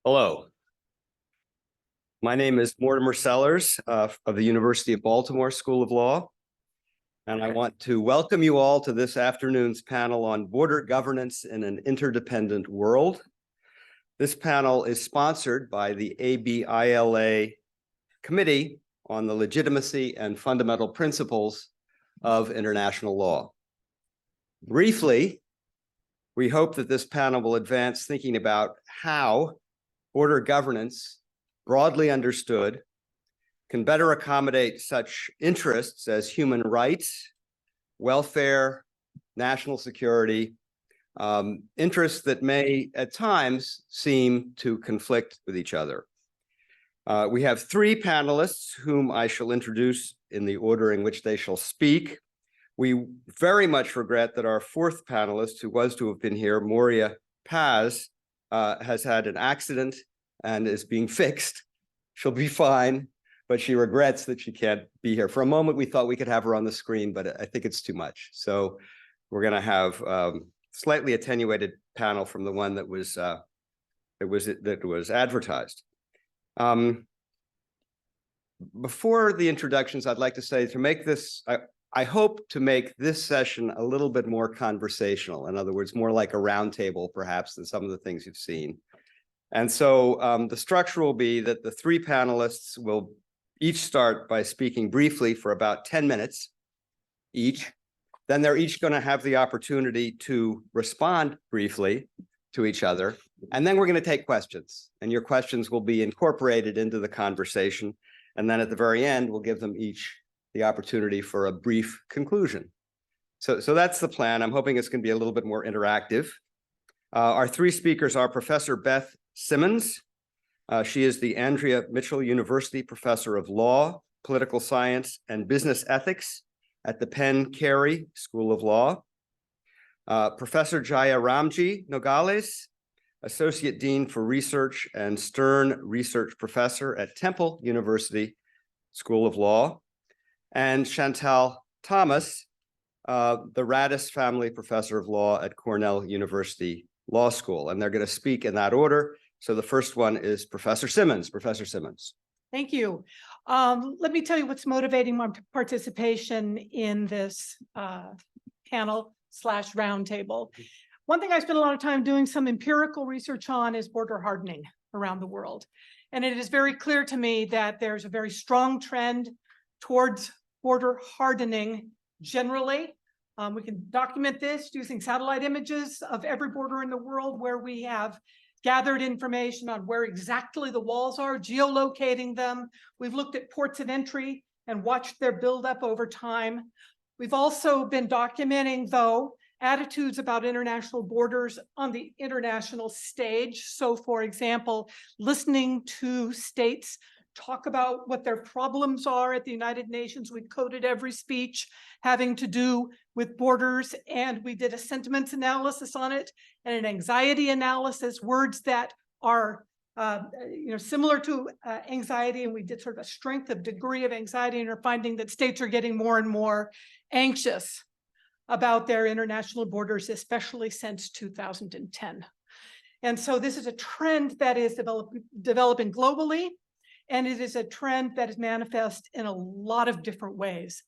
Hello. My name is Mortimer Sellers of the University of Baltimore School of Law, and I want to welcome you all to this afternoon's panel on border governance in an interdependent world. This panel is sponsored by the ABILA Committee on the Legitimacy and Fundamental Principles of International Law. Briefly, we hope that this panel will advance thinking about how border governance, broadly understood, can better accommodate such interests as human rights, welfare, national security, interests that may at times seem to conflict with each other. We have three panelists whom I shall introduce in the order in which they shall speak. We very much regret that our fourth panelist, who was to have been here, Moria Paz, has had an accident and is being fixed. She'll be fine, but she regrets that she can't be here. For a moment, we thought we could have her on the screen, but I think it's too much. So we're going to have slightly attenuated panel from the one that was advertised. Before the introductions, I'd like to say to make this, I hope to make this session a little bit more conversational. In other words, more like a roundtable, perhaps, than some of the things you've seen. And so the structure will be that the three panelists will each start by speaking briefly for about 10 minutes each. Then they're each going to have the opportunity to respond briefly to each other. And then we're going to take questions. And your questions will be incorporated into the conversation. And then at the very end, we'll give them each the opportunity for a brief conclusion. So that's the plan. I'm hoping it's going to be a little bit more interactive. Our three speakers are Professor Beth Simmons. She is the Andrea Mitchell University Professor of Law, Political Science, and Business Ethics at the Penn Carey School of Law. Professor Jayaramji Nogales, Associate Dean for Research and Stern Research Professor at Temple University School of Law. And Chantal Thomas, the Radis Family Professor of Law at Cornell University Law School. And they're going to speak in that order. So the first one is Professor Simmons. Professor Simmons. Thank you. Let me tell you what's motivating my participation in this panel/roundtable. One thing I spent a lot of time doing some empirical research on is border hardening around the world. And it is very clear to me that there's a very strong trend towards border hardening generally. We can document this using satellite images of every border in the world where we have gathered information on where exactly the walls are, geolocating them. We've looked at ports of entry and watched their buildup over time. We've also been documenting, though, attitudes about international borders on the international stage. So, for example, listening to states talk about what their problems are at the United Nations. We coded every speech having to do with borders, and we did a sentiments analysis on it and an anxiety analysis, words that are similar to anxiety, and we did sort of a strength of degree of anxiety, and are finding that states are getting more and more anxious about their international borders, especially since 2010. And so this is a trend that is developing globally, and it is a trend that is manifest in a lot of different ways.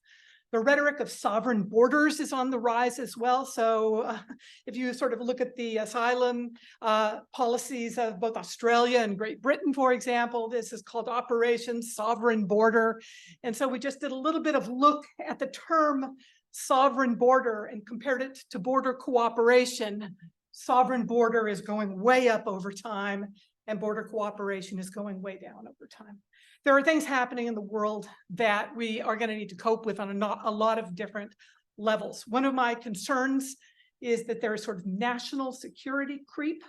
The rhetoric of sovereign borders is on the rise as well. So if you sort of look at the asylum policies of both Australia and Great Britain, for example, this is called Operation Sovereign Border. And so we just did a little bit of look at the term sovereign border and compared it to border cooperation. Sovereign border is going way up over time, and border cooperation is going way down over time. There are things happening in the world that we are going to need to cope with on a lot of different levels. One of my concerns is that there is sort of national security creep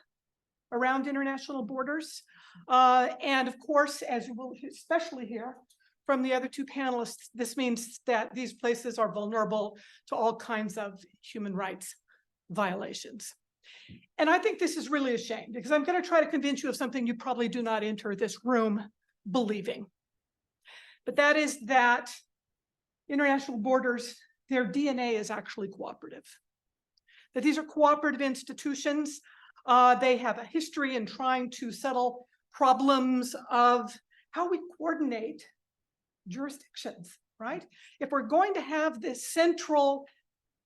around international borders. And of course, as you will especially hear from the other two panelists, this means that these places are vulnerable to all kinds of human rights violations. And I think this is really a shame, because I'm going to try to convince you of something you probably do not enter this room believing. But that is that international borders, their DNA is actually cooperative. That these are cooperative institutions. They have a history in trying to settle problems of how we coordinate jurisdictions, right? If we're going to have this central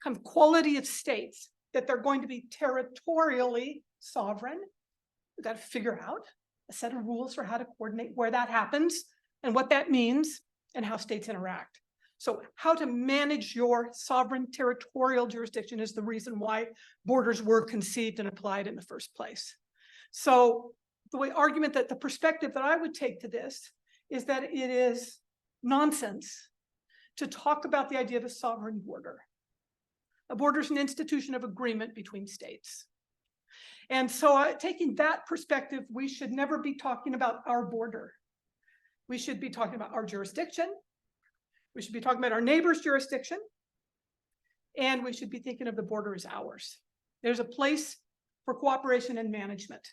kind of quality of states, that they're going to be territorially sovereign, we've got to figure out a set of rules for how to coordinate where that happens and what that means and how states interact. So how to manage your sovereign territorial jurisdiction is the reason why borders were conceived and applied in the first place. So the argument that the perspective that I would take to this is that it is nonsense to talk about the idea of a sovereign border. A border is an institution of agreement between states. And so taking that perspective, we should never be talking about our border. We should be talking about our jurisdiction. We should be talking about our neighbor's jurisdiction. And we should be thinking of the border as ours. There's a place for cooperation and management.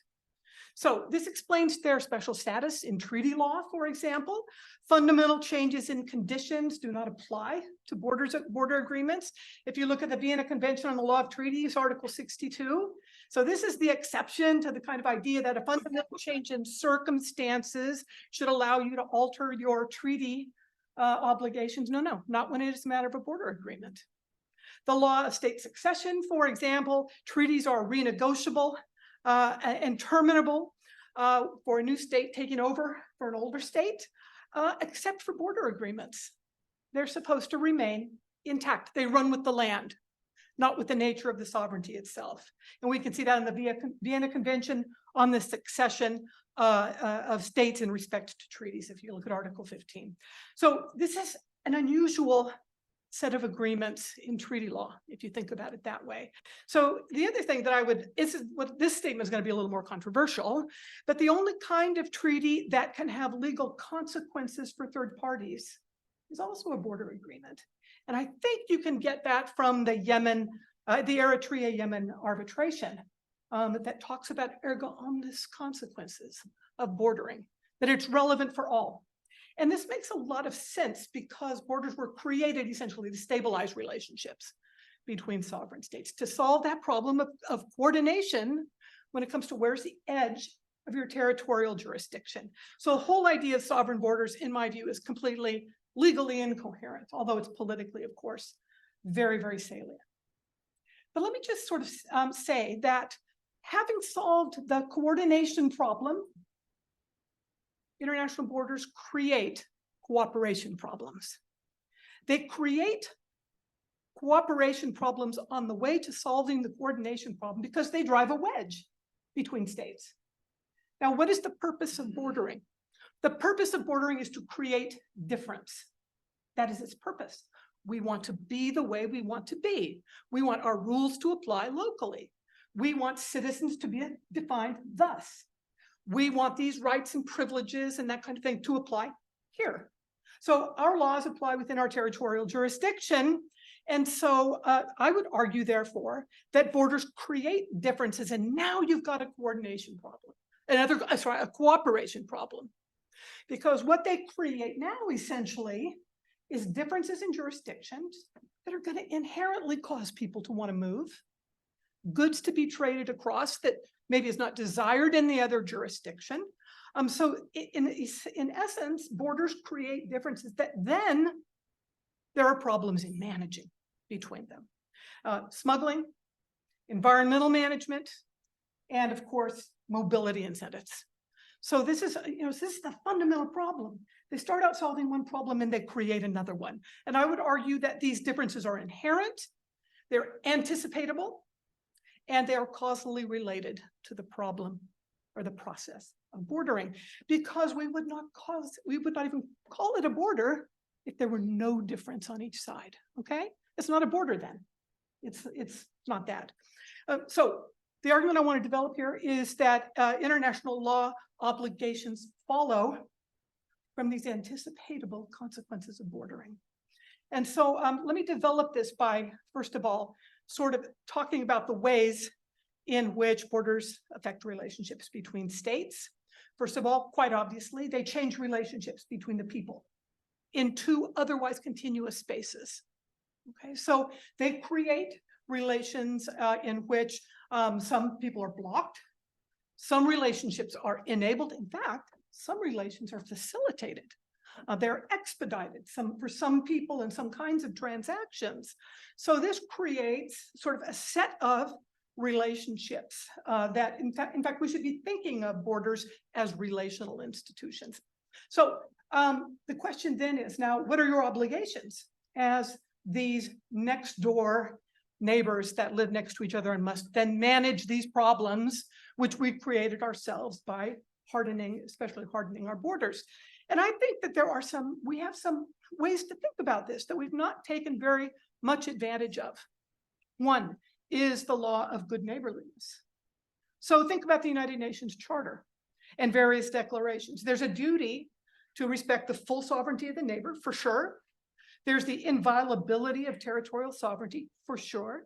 So this explains their special status in treaty law, for example. Fundamental changes in conditions do not apply to border agreements. If you look at the Vienna Convention on the Law of Treaties, Article 62. So this is the exception to the kind of idea that a fundamental change in circumstances should allow you to alter your treaty obligations. No, not when it is a matter of a border agreement. The law of state succession, for example, treaties are renegotiable and terminable for a new state taking over for an older state, except for border agreements. They're supposed to remain intact. They run with the land, not with the nature of the sovereignty itself. And we can see that in the Vienna Convention on the succession of states in respect to treaties, if you look at Article 15. So this is an unusual set of agreements in treaty law, if you think about it that way. So the other thing that this statement is going to be a little more controversial, but the only kind of treaty that can have legal consequences for third parties is also a border agreement. And I think you can get that from the Eritrea-Yemen arbitration that talks about erga omnes consequences of bordering, that it's relevant for all. And this makes a lot of sense because borders were created essentially to stabilize relationships between sovereign states, to solve that problem of coordination when it comes to where's the edge of your territorial jurisdiction. So the whole idea of sovereign borders, in my view, is completely legally incoherent, although it's politically, of course, very, very salient. But let me just sort of say that having solved the coordination problem, international borders create cooperation problems. They create cooperation problems on the way to solving the coordination problem because they drive a wedge between states. Now, what is the purpose of bordering? The purpose of bordering is to create difference. That is its purpose. We want to be the way we want to be. We want our rules to apply locally. We want citizens to be defined thus. We want these rights and privileges and that kind of thing to apply here. So our laws apply within our territorial jurisdiction. And so I would argue, therefore, that borders create differences. And now you've got a coordination problem, a cooperation problem. Because what they create now, essentially, is differences in jurisdictions that are going to inherently cause people to want to move, goods to be traded across that maybe is not desired in the other jurisdiction. So in essence, borders create differences that then there are problems in managing between them. Smuggling, environmental management, and of course, mobility incentives. So this is the fundamental problem. They start out solving one problem and they create another one. And I would argue that these differences are inherent, they're anticipatable, and they are causally related to the problem or the process of bordering, because we would not even call it a border if there were no difference on each side. Okay, it's not a border then. It's not that. So the argument I want to develop here is that international law obligations follow from these anticipatable consequences of bordering. And so let me develop this by, first of all, sort of talking about the ways in which borders affect relationships between states. First of all, quite obviously, they change relationships between the people in two otherwise continuous spaces. Okay, so they create relations in which some people are blocked Some relationships are enabled. In fact, some relations are facilitated. They're expedited for some people and some kinds of transactions. So this creates sort of a set of relationships that in fact, we should be thinking of borders as relational institutions. So the question then is now, what are your obligations as these next door neighbors that live next to each other and must then manage these problems, which we've created ourselves by especially hardening our borders? And I think that we have some ways to think about this that we've not taken very much advantage of. One is the law of good neighborliness. So think about the United Nations Charter and various declarations. There's a duty to respect the full sovereignty of the neighbor, for sure. There's the inviolability of territorial sovereignty, for sure.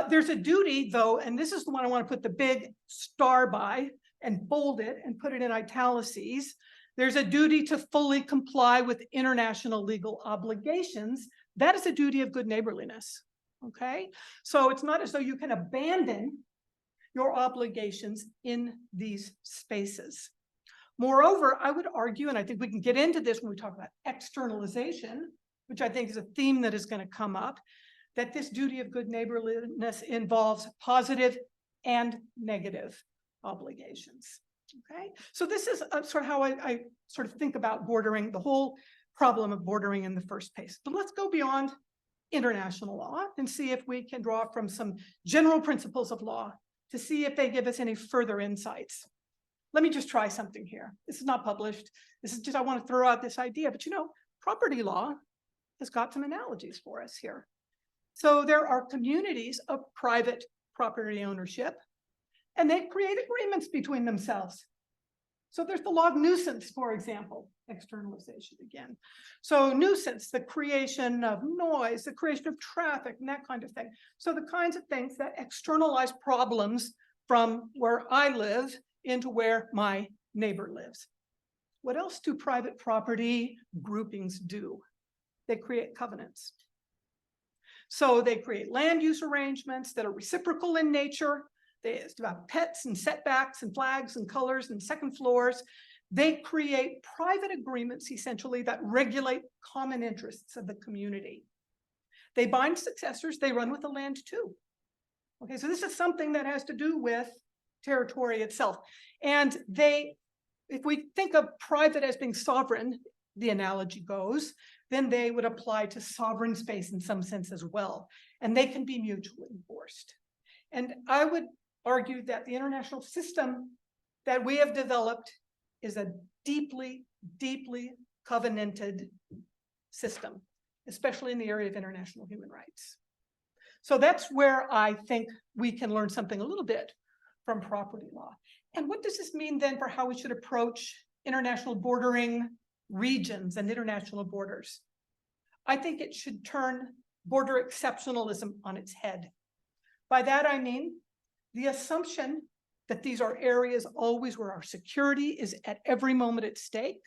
There's a duty, though, and this is the one I want to put the big star by and bold it and put it in italices. There's a duty to fully comply with international legal obligations. That is a duty of good neighborliness, okay? So it's not as though you can abandon your obligations in these spaces. Moreover, I would argue, and I think we can get into this when we talk about externalization, which I think is a theme that is going to come up, that this duty of good neighborliness involves positive and negative obligations. Okay, so this is sort of how I sort of think about bordering, the whole problem of bordering in the first place. But let's go beyond international law and see if we can draw from some general principles of law to see if they give us any further insights. Let me just try something here. This is not published. This is just, I want to throw out this idea, but property law has got some analogies for us here. So there are communities of private property ownership, and they create agreements between themselves. So there's the law of nuisance, for example, externalization again. So nuisance, the creation of noise, the creation of traffic, and that kind of thing. So the kinds of things that externalize problems from where I live into where my neighbor lives. What else do private property groupings do? They create covenants. So they create land use arrangements that are reciprocal in nature. It's about pets and setbacks and flags and colors and second floors. They create private agreements, essentially, that regulate common interests of the community. They bind successors. They run with the land too. Okay, so this is something that has to do with territory itself. And if we think of private as being sovereign, the analogy goes, then they would apply to sovereign space in some sense as well. And they can be mutually enforced. And I would argue that the international system that we have developed is a deeply, deeply covenanted system, especially in the area of international human rights. So that's where I think we can learn something a little bit from property law. And what does this mean then for how we should approach international bordering regions and international borders? I think it should turn border exceptionalism on its head. By that I mean the assumption that these are areas always where our security is at every moment at stake.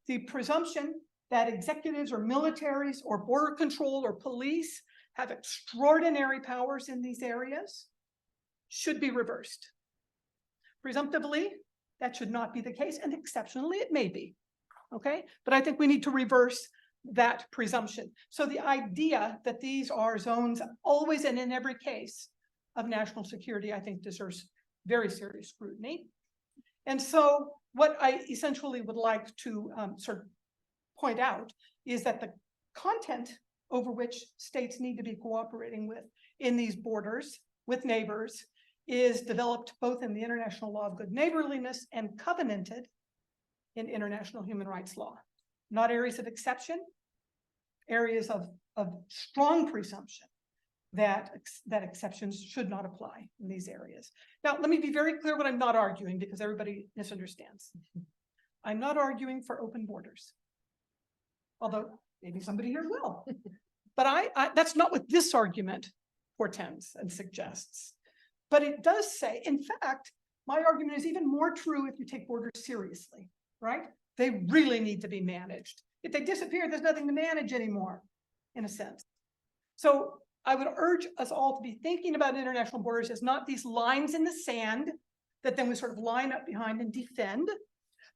The presumption that executives or militaries or border control or police have extraordinary powers in these areas should be reversed. Presumptively, that should not be the case, and exceptionally it may be, okay? But I think we need to reverse that presumption. So the idea that these are zones always and in every case of national security, I think deserves very serious scrutiny. And so what I essentially would like to sort of point out is that the content over which states need to be cooperating with in these borders with neighbors is developed both in the international law of good neighborliness and covenanted in international human rights law. Not areas of exception, areas of strong presumption that exceptions should not apply in these areas. Now, let me be very clear what I'm not arguing, because everybody misunderstands. I'm not arguing for open borders, although maybe somebody here will. But that's not what this argument portends and suggests. But it does say, in fact, my argument is even more true if you take borders seriously, right? They really need to be managed. If they disappear, there's nothing to manage anymore, in a sense. So I would urge us all to be thinking about international borders as not these lines in the sand that then we sort of line up behind and defend.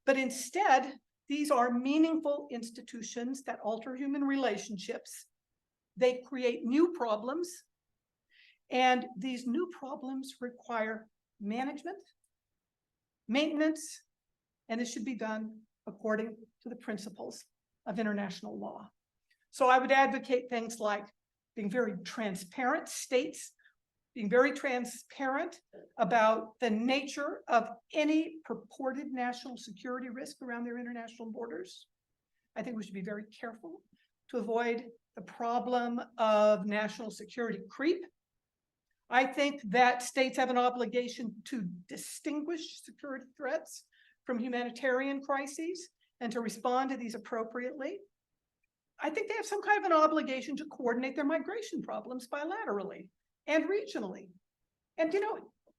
But instead, these are meaningful institutions that alter human relationships. They create new problems, and these new problems require management, maintenance, and it should be done according to the principles of international law. So I would advocate things like being very transparent, states being very transparent about the nature of any purported national security risk around their international borders. I think we should be very careful to avoid the problem of national security creep. I think that states have an obligation to distinguish security threats from humanitarian crises and to respond to these appropriately. I think they have some kind of an obligation to coordinate their migration problems bilaterally and regionally. And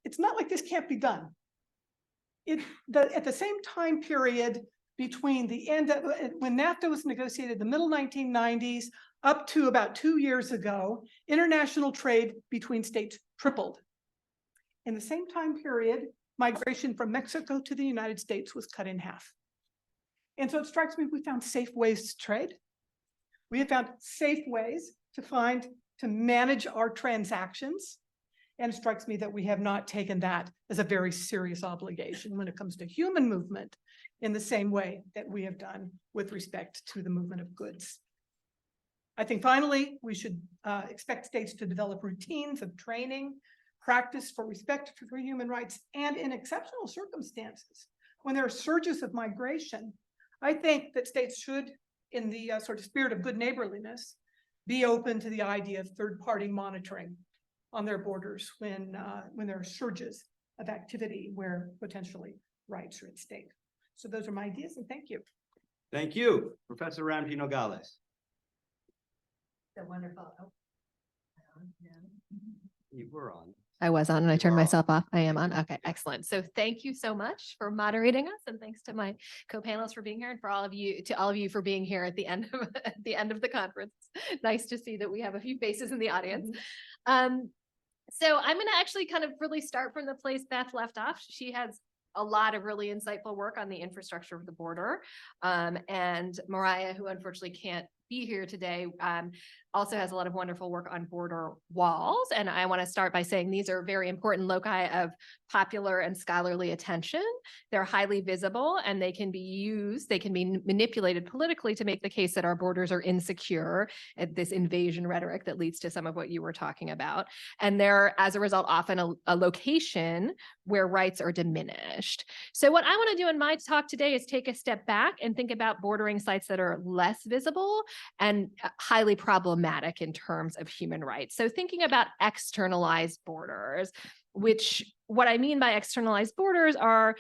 it's not like this can't be done. At the same time period between the end of when NAFTA was negotiated, the middle 1990s, up to about 2 years ago, international trade between states tripled. In the same time period, migration from Mexico to the United States was cut in half. And so it strikes me we found safe ways to trade. We have found safe ways to manage our transactions. And it strikes me that we have not taken that as a very serious obligation when it comes to human movement in the same way that we have done with respect to the movement of goods. I think finally, we should expect states to develop routines of training, practice for respect for human rights, and in exceptional circumstances, when there are surges of migration, I think that states should, in the sort of spirit of good neighborliness, be open to the idea of third-party monitoring on their borders when there are surges of activity where potentially rights are at stake. So those are my ideas, and thank you. Thank you, Professor Ramji Nogales. So wonderful. Oh. You were on. I was on and I You turned are on. myself off. I am on. Okay, excellent. So thank you so much for moderating us, and thanks to my co-panelists for being here, and for all of you for being here at the end of the conference. Nice to see that we have a few faces in the audience. So I'm going to actually kind of really start from the place Beth left off. She has a lot of really insightful work on the infrastructure of the border. And Mariah, who unfortunately can't be here today, also has a lot of wonderful work on border walls. And I want to start by saying these are very important loci of popular and scholarly attention. They're highly visible, and they can be manipulated politically to make the case that our borders are insecure, at this invasion rhetoric that leads to some of what you were talking about. And they're, as a result, often a location where rights are diminished. So what I want to do in my talk today is take a step back and think about bordering sites that are less visible and highly problematic in terms of human rights. So thinking about externalized borders, which what I mean by externalized borders are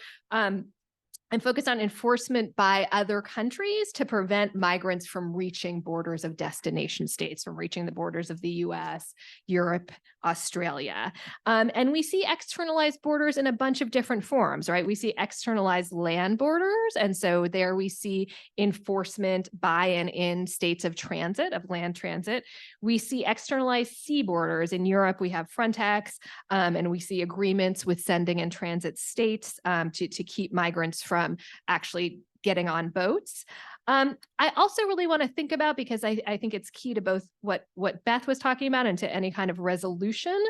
I'm focused on enforcement by other countries to prevent migrants from reaching borders of destination states, from reaching the borders of the US, Europe, Australia. And we see externalized borders in a bunch of different forms, right? We see externalized land borders. And so there we see enforcement by and in states of transit, of land transit. We see externalized sea borders. In Europe, we have Frontex, and we see agreements with sending and transit states to keep migrants from actually getting on boats. I also really want to think about, because I think it's key to both what Beth was talking about and to any kind of resolution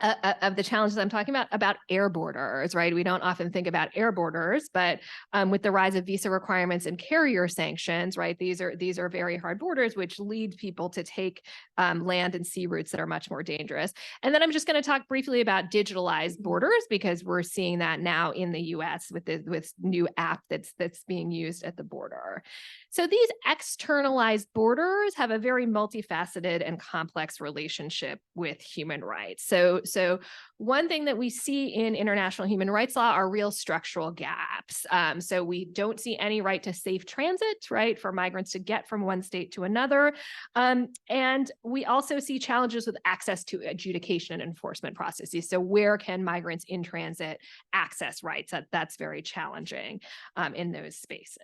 of the challenges I'm talking about air borders, right? We don't often think about air borders, but with the rise of visa requirements and carrier sanctions, right? These are very hard borders, which lead people to take land and sea routes that are much more dangerous. And then I'm just going to talk briefly about digitalized borders, because we're seeing that now in the US with new app that's being used at the border. So these externalized borders have a very multifaceted and complex relationship with human rights. So one thing that we see in international human rights law are real structural gaps. So we don't see any right to safe transit, right, for migrants to get from one state to another. And we also see challenges with access to adjudication and enforcement processes. So where can migrants in transit access rights? That's very challenging in those spaces.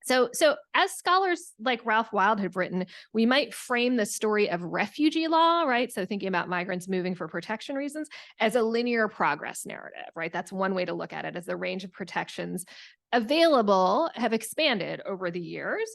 So as scholars like Ralph Wild have written, we might frame the story of refugee law, right? So thinking about migrants moving for protection reasons as a linear progress narrative, right? That's one way to look at it, as the range of protections available have expanded over the years.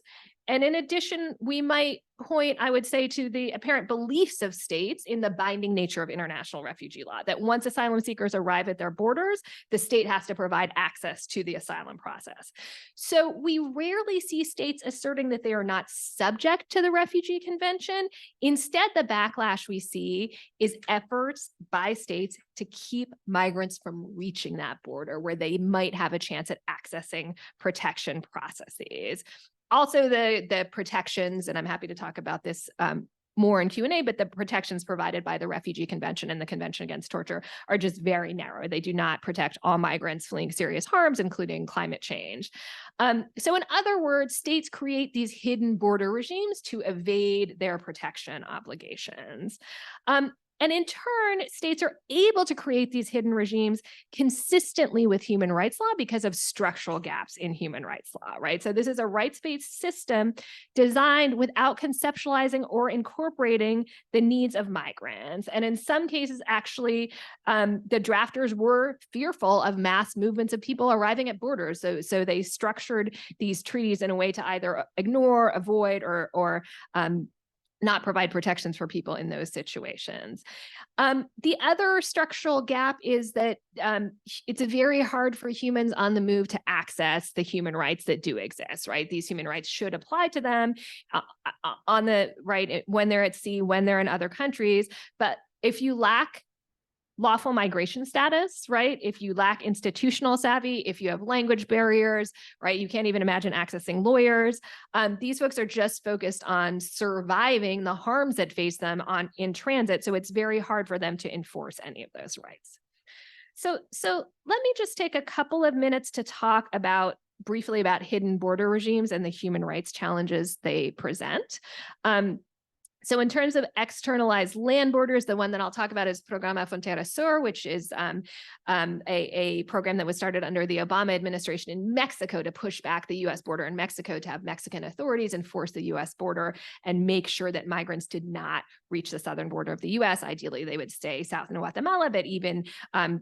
And in addition, we might point, I would say, to the apparent beliefs of states in the binding nature of international refugee law, that once asylum seekers arrive at their borders, the state has to provide access to the asylum process. So we rarely see states asserting that they are not subject to the Refugee Convention. Instead, the backlash we see is efforts by states to keep migrants from reaching that border where they might have a chance at accessing protection processes. Also, the protections, and I'm happy to talk about this more in Q&A, but the protections provided by the Refugee Convention and the Convention Against Torture are just very narrow. They do not protect all migrants fleeing serious harms, including climate change. So in other words, states create these hidden border regimes to evade their protection obligations. And in turn, states are able to create these hidden regimes consistently with human rights law because of structural gaps in human rights law, right? So this is a rights-based system designed without conceptualizing or incorporating the needs of migrants. And in some cases, actually, the drafters were fearful of mass movements of people arriving at borders. So they structured these treaties in a way to either ignore, avoid, or not provide protections for people in those situations. The other structural gap is that it's very hard for humans on the move to access the human rights that do exist, right? These human rights should apply to them on the right when they're at sea, when they're in other countries. But if you lack lawful migration status, right? If you lack institutional savvy, if you have language barriers, right? You can't even imagine accessing lawyers. These folks are just focused on surviving the harms that face them in transit. So it's very hard for them to enforce any of those rights. So let me just take a couple of minutes to talk briefly about hidden border regimes and the human rights challenges they present. So in terms of externalized land borders, the one that I'll talk about is Programa Frontera Sur, which is a program that was started under the Obama administration in Mexico to push back the U.S. border in Mexico, to have Mexican authorities enforce the U.S. border and make sure that migrants did not reach the southern border of the U.S. Ideally, they would stay south in Guatemala, but even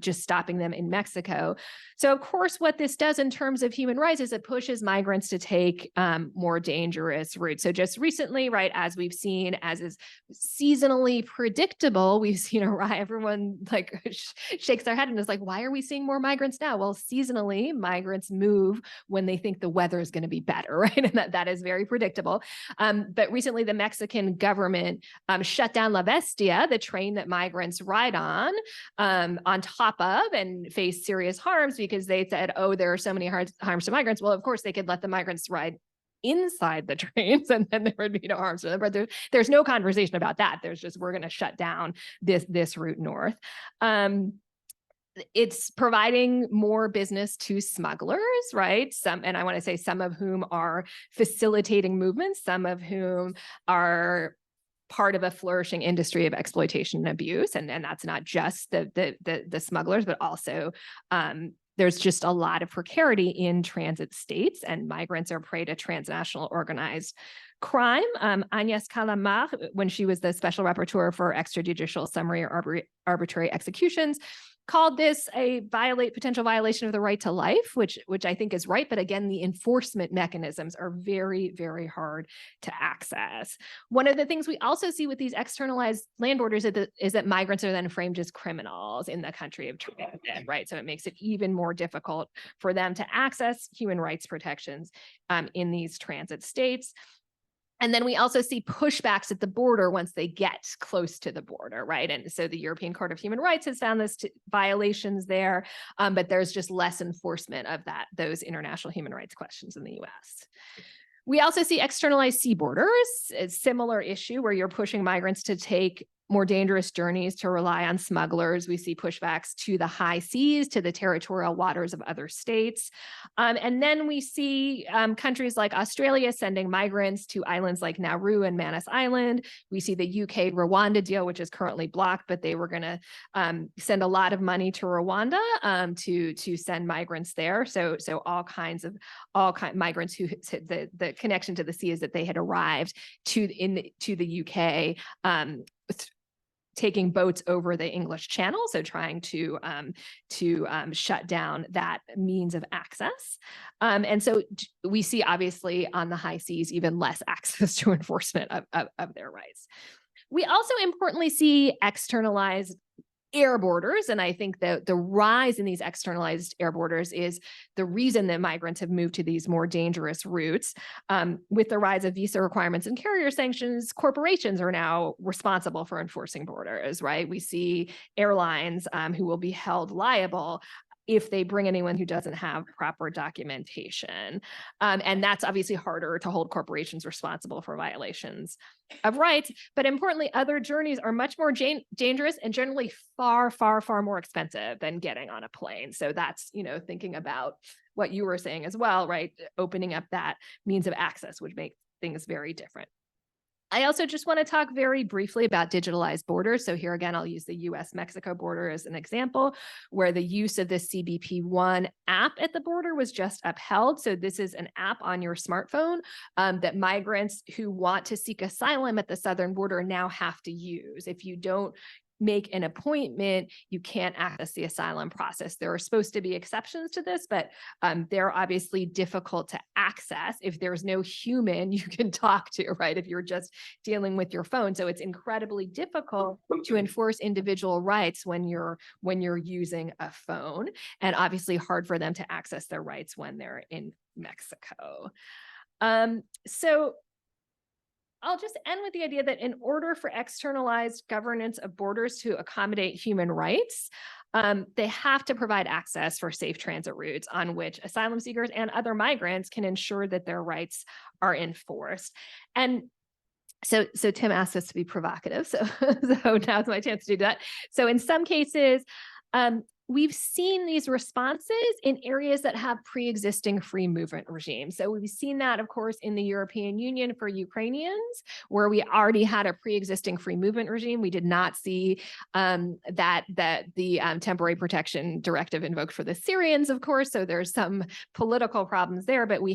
just stopping them in Mexico. So of course, what this does in terms of human rights is it pushes migrants to take more dangerous routes. So just recently, right, as we've seen, as is seasonally predictable, we've seen everyone like shakes their head and is like, why are we seeing more migrants now? Well, seasonally, migrants move when they think the weather is going to be better, right? And that is very predictable. But recently, the Mexican government shut down La Bestia, the train that migrants ride on top of and face serious harms because they said, oh, there are so many harms to migrants. Well, of course, they could let the migrants ride inside the trains and then there would be no harms to them. But there's no conversation about that. There's just, we're going to shut down this route north. It's providing more business to smugglers, right? And I want to say some of whom are facilitating movements, some of whom are part of a flourishing industry of exploitation and abuse. And that's not just the smugglers, but also there's just a lot of precarity in transit states, and migrants are prey to transnational organized crime. Agnes Calamar, when she was the special rapporteur for extrajudicial summary or arbitrary executions, called this a potential violation of the right to life, which I think is right. But again, the enforcement mechanisms are very, very hard to access. One of the things we also see with these externalized land borders is that migrants are then framed as criminals in the country of transit, right? So it makes it even more difficult for them to access human rights protections in these transit states. And then we also see pushbacks at the border once they get close to the border, right? And so the European Court of Human Rights has found this violations there, but there's just less enforcement of those international human rights questions in the US. We also see externalized sea borders, a similar issue where you're pushing migrants to take more dangerous journeys to rely on smugglers. We see pushbacks to the high seas, to the territorial waters of other states. And then we see countries like Australia sending migrants to islands like Nauru and Manus Island. We see the UK Rwanda deal, which is currently blocked, but they were going to send a lot of money to Rwanda to send migrants there. So all kinds of migrants who the connection to the sea is that they had arrived to the UK, taking boats over the English Channel, so trying to shut down that means of access. And so we see, obviously, on the high seas, even less access to enforcement of their rights. We also importantly see externalized air borders. And I think that the rise in these externalized air borders is the reason that migrants have moved to these more dangerous routes. With the rise of visa requirements and carrier sanctions, corporations are now responsible for enforcing borders, right? We see airlines who will be held liable if they bring anyone who doesn't have proper documentation. And that's obviously harder to hold corporations responsible for violations of rights. But importantly, other journeys are much more dangerous and generally far, far, far more expensive than getting on a plane. So that's, thinking about what you were saying as well, right? Opening up that means of access would make things very different. I also just want to talk very briefly about digitalized borders. So here again, I'll use the US-Mexico border as an example, where the use of the CBP-1 app at the border was just upheld. So this is an app on your smartphone that migrants who want to seek asylum at the southern border now have to use. If you don't make an appointment, you can't access the asylum process. There are supposed to be exceptions to this, but they're obviously difficult to access if there's no human you can talk to, right? If you're just dealing with your phone. So it's incredibly difficult to enforce individual rights when you're using a phone, and obviously hard for them to access their rights when they're in Mexico. So I'll just end with the idea that in order for externalized governance of borders to accommodate human rights, they have to provide access for safe transit routes on which asylum seekers and other migrants can ensure that their rights are enforced. And so Tim asked us to be provocative. So now's my chance to do that. So in some cases, we've seen these responses in areas that have pre-existing free movement regimes. So we've seen that, of course, in the European Union for Ukrainians, where we already had a pre-existing free movement regime. We did not see that the temporary protection directive invoked for the Syrians, of course. So there's some political problems there, but we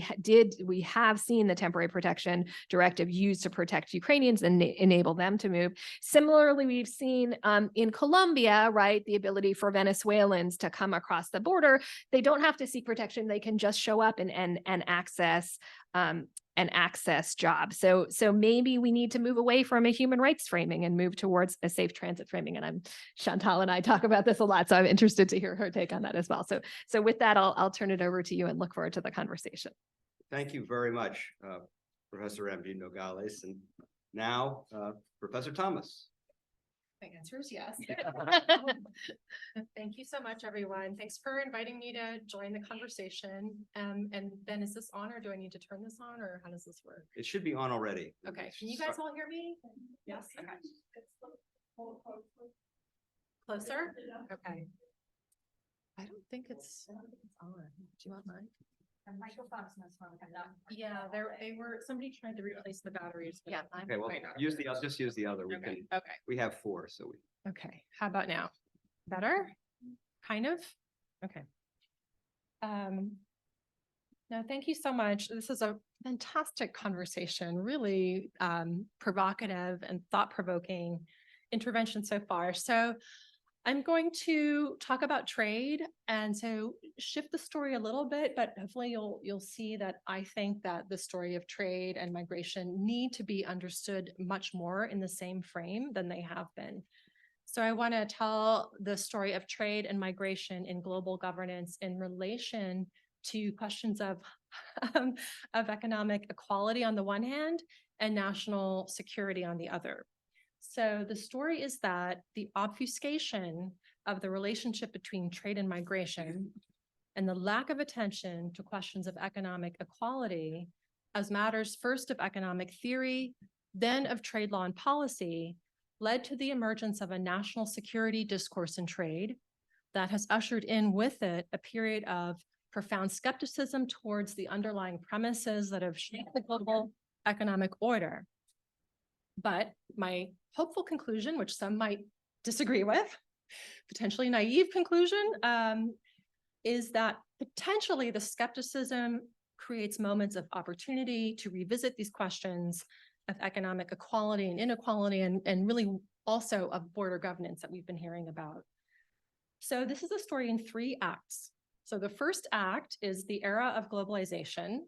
have seen the temporary protection directive used to protect Ukrainians and enable them to move. Similarly, we've seen in Colombia, right, the ability for Venezuelans to come across the border. They don't have to seek protection. They can just show up and access jobs. So maybe we need to move away from a human rights framing and move towards a safe transit framing. And Chantal and I talk about this a lot, so I'm interested to hear her take on that as well. So with that, I'll turn it over to you and look forward to the conversation. Thank you very much, Professor M.D. Nogales. And now, Professor Thomas. My answer is yes. Thank you so much, everyone. Thanks for inviting me to join the conversation. And Ben, is this on, or do I need to turn this on, or how does this work? It should be on already. Okay, can you guys all hear me? Yes, okay. Closer? Okay. I don't think it's on. Do you want mine? Yeah, somebody tried to replace the batteries. Yeah, Okay, well, I'll just use the other. Okay. We have four, so we. Okay, how about now? Better? Kind of? Okay. No, thank you so much. This is a fantastic conversation, really provocative and thought-provoking intervention so far. So I'm going to talk about trade, and so shift the story a little bit, but hopefully you'll see that I think that the story of trade and migration need to be understood much more in the same frame than they have been. So I want to tell the story of trade and migration in global governance in relation to questions of economic equality on the one hand and national security on the other. So the story is that the obfuscation of the relationship between trade and migration and the lack of attention to questions of economic equality as matters first of economic theory, then of trade law and policy, led to the emergence of a national security discourse in trade that has ushered in with it a period of profound skepticism towards the underlying premises that have shaped the global economic order. But my hopeful conclusion, which some might disagree with, potentially naive conclusion, is that potentially the skepticism creates moments of opportunity to revisit these questions of economic equality and inequality, and really also of border governance that we've been hearing about. So this is a story in 3 acts. So the first act is the era of globalization.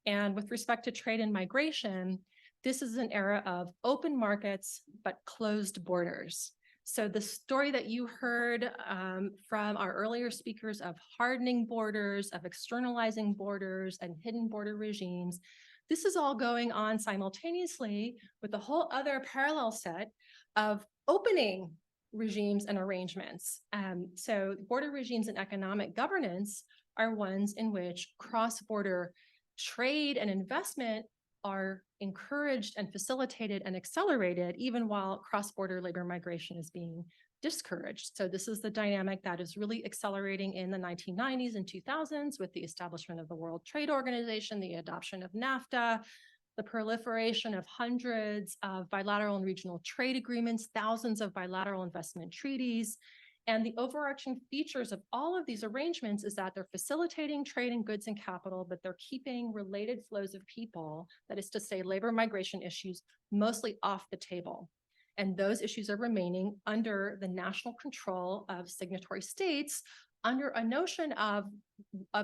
And with respect to trade and migration, this is an era of open markets, but closed borders. So the story that you heard from our earlier speakers of hardening borders, of externalizing borders and hidden border regimes, this is all going on simultaneously with a whole other parallel set of opening regimes and arrangements. So border regimes and economic governance are ones in which cross-border trade and investment are encouraged and facilitated and accelerated, even while cross-border labor migration is being discouraged. So this is the dynamic that is really accelerating in the 1990s and 2000s with the establishment of the World Trade Organization, the adoption of NAFTA, the proliferation of hundreds of bilateral and regional trade agreements, thousands of bilateral investment treaties. And the overarching features of all of these arrangements is that they're facilitating trade in goods and capital, but they're keeping related flows of people, that is to say labor migration issues, mostly off the table. And those issues are remaining under the national control of signatory states under a notion of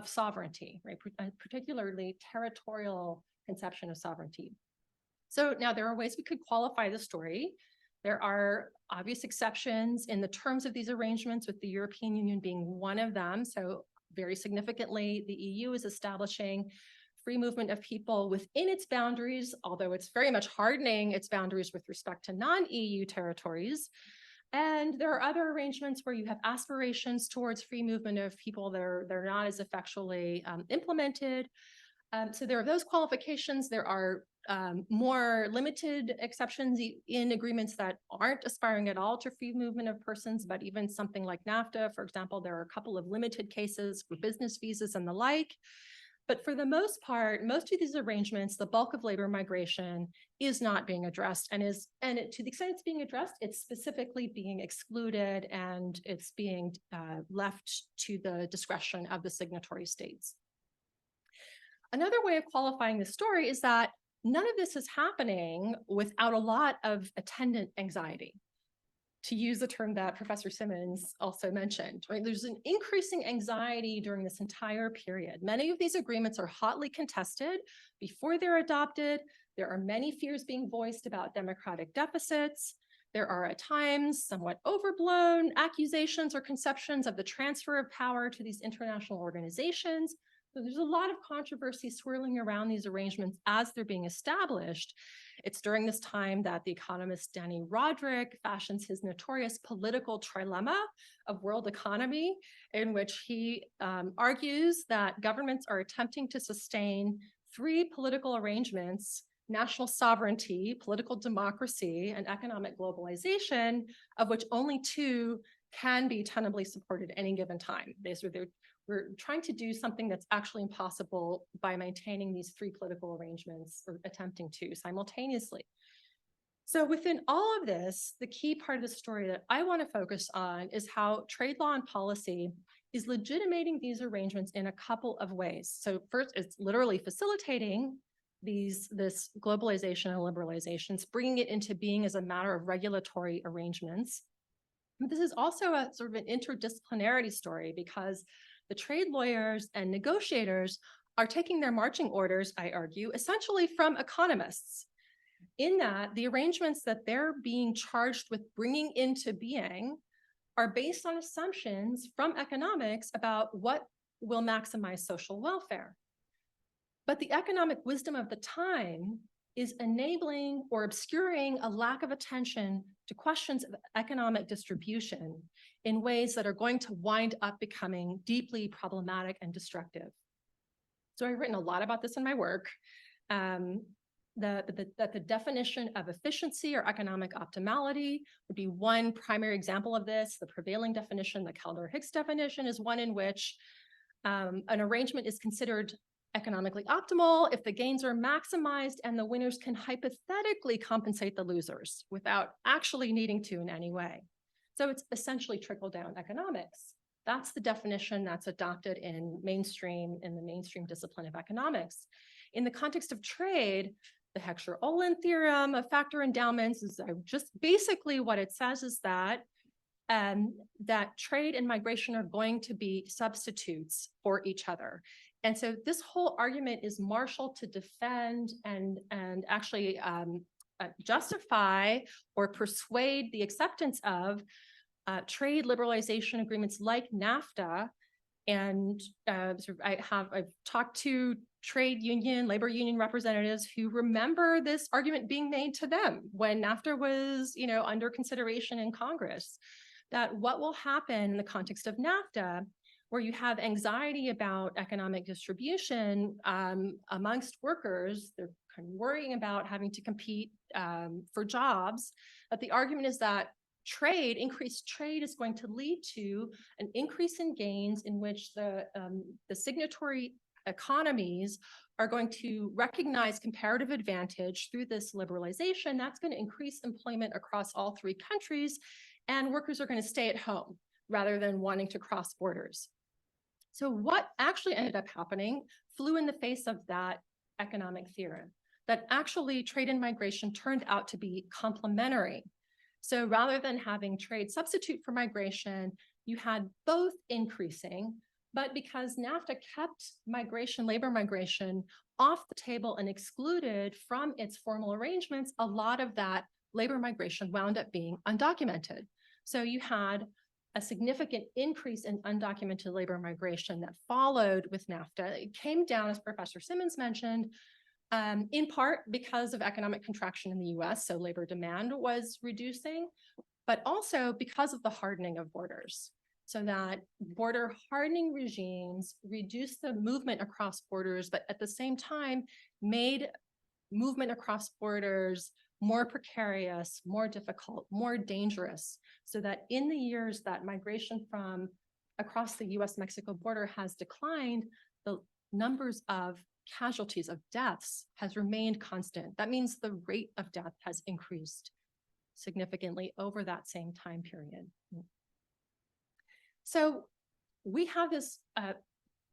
sovereignty, right? Particularly territorial conception of sovereignty. So now there are ways we could qualify the story. There are obvious exceptions in the terms of these arrangements, with the European Union being one of them. So very significantly, the EU is establishing free movement of people within its boundaries, although it's very much hardening its boundaries with respect to non-EU territories. And there are other arrangements where you have aspirations towards free movement of people that they're not as effectually implemented. So there are those qualifications. There are more limited exceptions in agreements that aren't aspiring at all to free movement of persons, but even something like NAFTA, for example, there are a couple of limited cases for business visas and the like. But for the most part, most of these arrangements, the bulk of labor migration is not being addressed, and to the extent it's being addressed, it's specifically being excluded, and it's being left to the discretion of the signatory states. Another way of qualifying this story is that none of this is happening without a lot of attendant anxiety, to use the term that Professor Simmons also mentioned, right? There's an increasing anxiety during this entire period. Many of these agreements are hotly contested before they're adopted. There are many fears being voiced about democratic deficits. There are at times somewhat overblown accusations or conceptions of the transfer of power to these international organizations. So there's a lot of controversy swirling around these arrangements as they're being established. It's during this time that the economist Danny Roderick fashions his notorious political trilemma of world economy, in which he argues that governments are attempting to sustain 3 political arrangements: national sovereignty, political democracy, and economic globalization, of which only 2 can be tenably supported at any given time. We're trying to do something that's actually impossible by maintaining these 3 political arrangements, or attempting to simultaneously. So within all of this, the key part of the story that I want to focus on is how trade law and policy is legitimating these arrangements in a couple of ways. So first, it's literally facilitating this globalization and liberalizations, bringing it into being as a matter of regulatory arrangements. But this is also a sort of an interdisciplinarity story, because the trade lawyers and negotiators are taking their marching orders, I argue, essentially from economists, in that the arrangements that they're being charged with bringing into being are based on assumptions from economics about what will maximize social welfare. But the economic wisdom of the time is enabling or obscuring a lack of attention to questions of economic distribution in ways that are going to wind up becoming deeply problematic and destructive. So I've written a lot about this in my work. that the definition of efficiency or economic optimality would be one primary example of this. The prevailing definition, the Caldor-Hicks definition, is one in which an arrangement is considered economically optimal if the gains are maximized and the winners can hypothetically compensate the losers without actually needing to in any way. So it's essentially trickle-down economics. That's the definition that's adopted in the mainstream discipline of economics. In the context of trade, the Heckscher-Ohlin theorem of factor endowments is just basically what it says is that that trade and migration are going to be substitutes for each other. And so this whole argument is marshaled to defend and actually justify or persuade the acceptance of trade liberalization agreements like NAFTA. And I've talked to labor union representatives who remember this argument being made to them when NAFTA was, under consideration in Congress, that what will happen in the context of NAFTA, where you have anxiety about economic distribution amongst workers, they're kind of worrying about having to compete for jobs, that the argument is that increased trade is going to lead to an increase in gains in which the signatory economies are going to recognize comparative advantage through this liberalization. That's going to increase employment across all three countries, and workers are going to stay at home rather than wanting to cross borders. So what actually ended up happening flew in the face of that economic theorem, that actually trade and migration turned out to be complementary. So rather than having trade substitute for migration, you had both increasing, but because NAFTA kept labor migration off the table and excluded from its formal arrangements, a lot of that labor migration wound up being undocumented. So you had a significant increase in undocumented labor migration that followed with NAFTA. It came down, as Professor Simmons mentioned, in part because of economic contraction in the US, so labor demand was reducing, but also because of the hardening of borders. So that border hardening regimes reduced the movement across borders, but at the same time made movement across borders more precarious, more difficult, more dangerous, so that in the years that migration from across the US-Mexico border has declined, the numbers of casualties, of deaths, has remained constant. That means the rate of death has increased significantly over that same time period. So we have this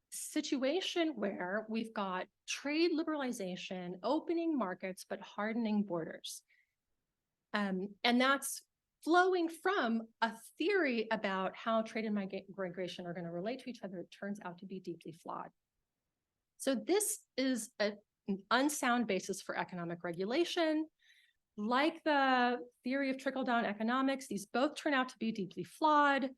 situation where we've got trade liberalization, opening markets, but hardening borders. And that's flowing from a theory about how trade and migration are going to relate to each other. It turns out to be deeply flawed. So this is an unsound basis for economic regulation. Like the theory of trickle-down economics, these both turn out to be deeply flawed.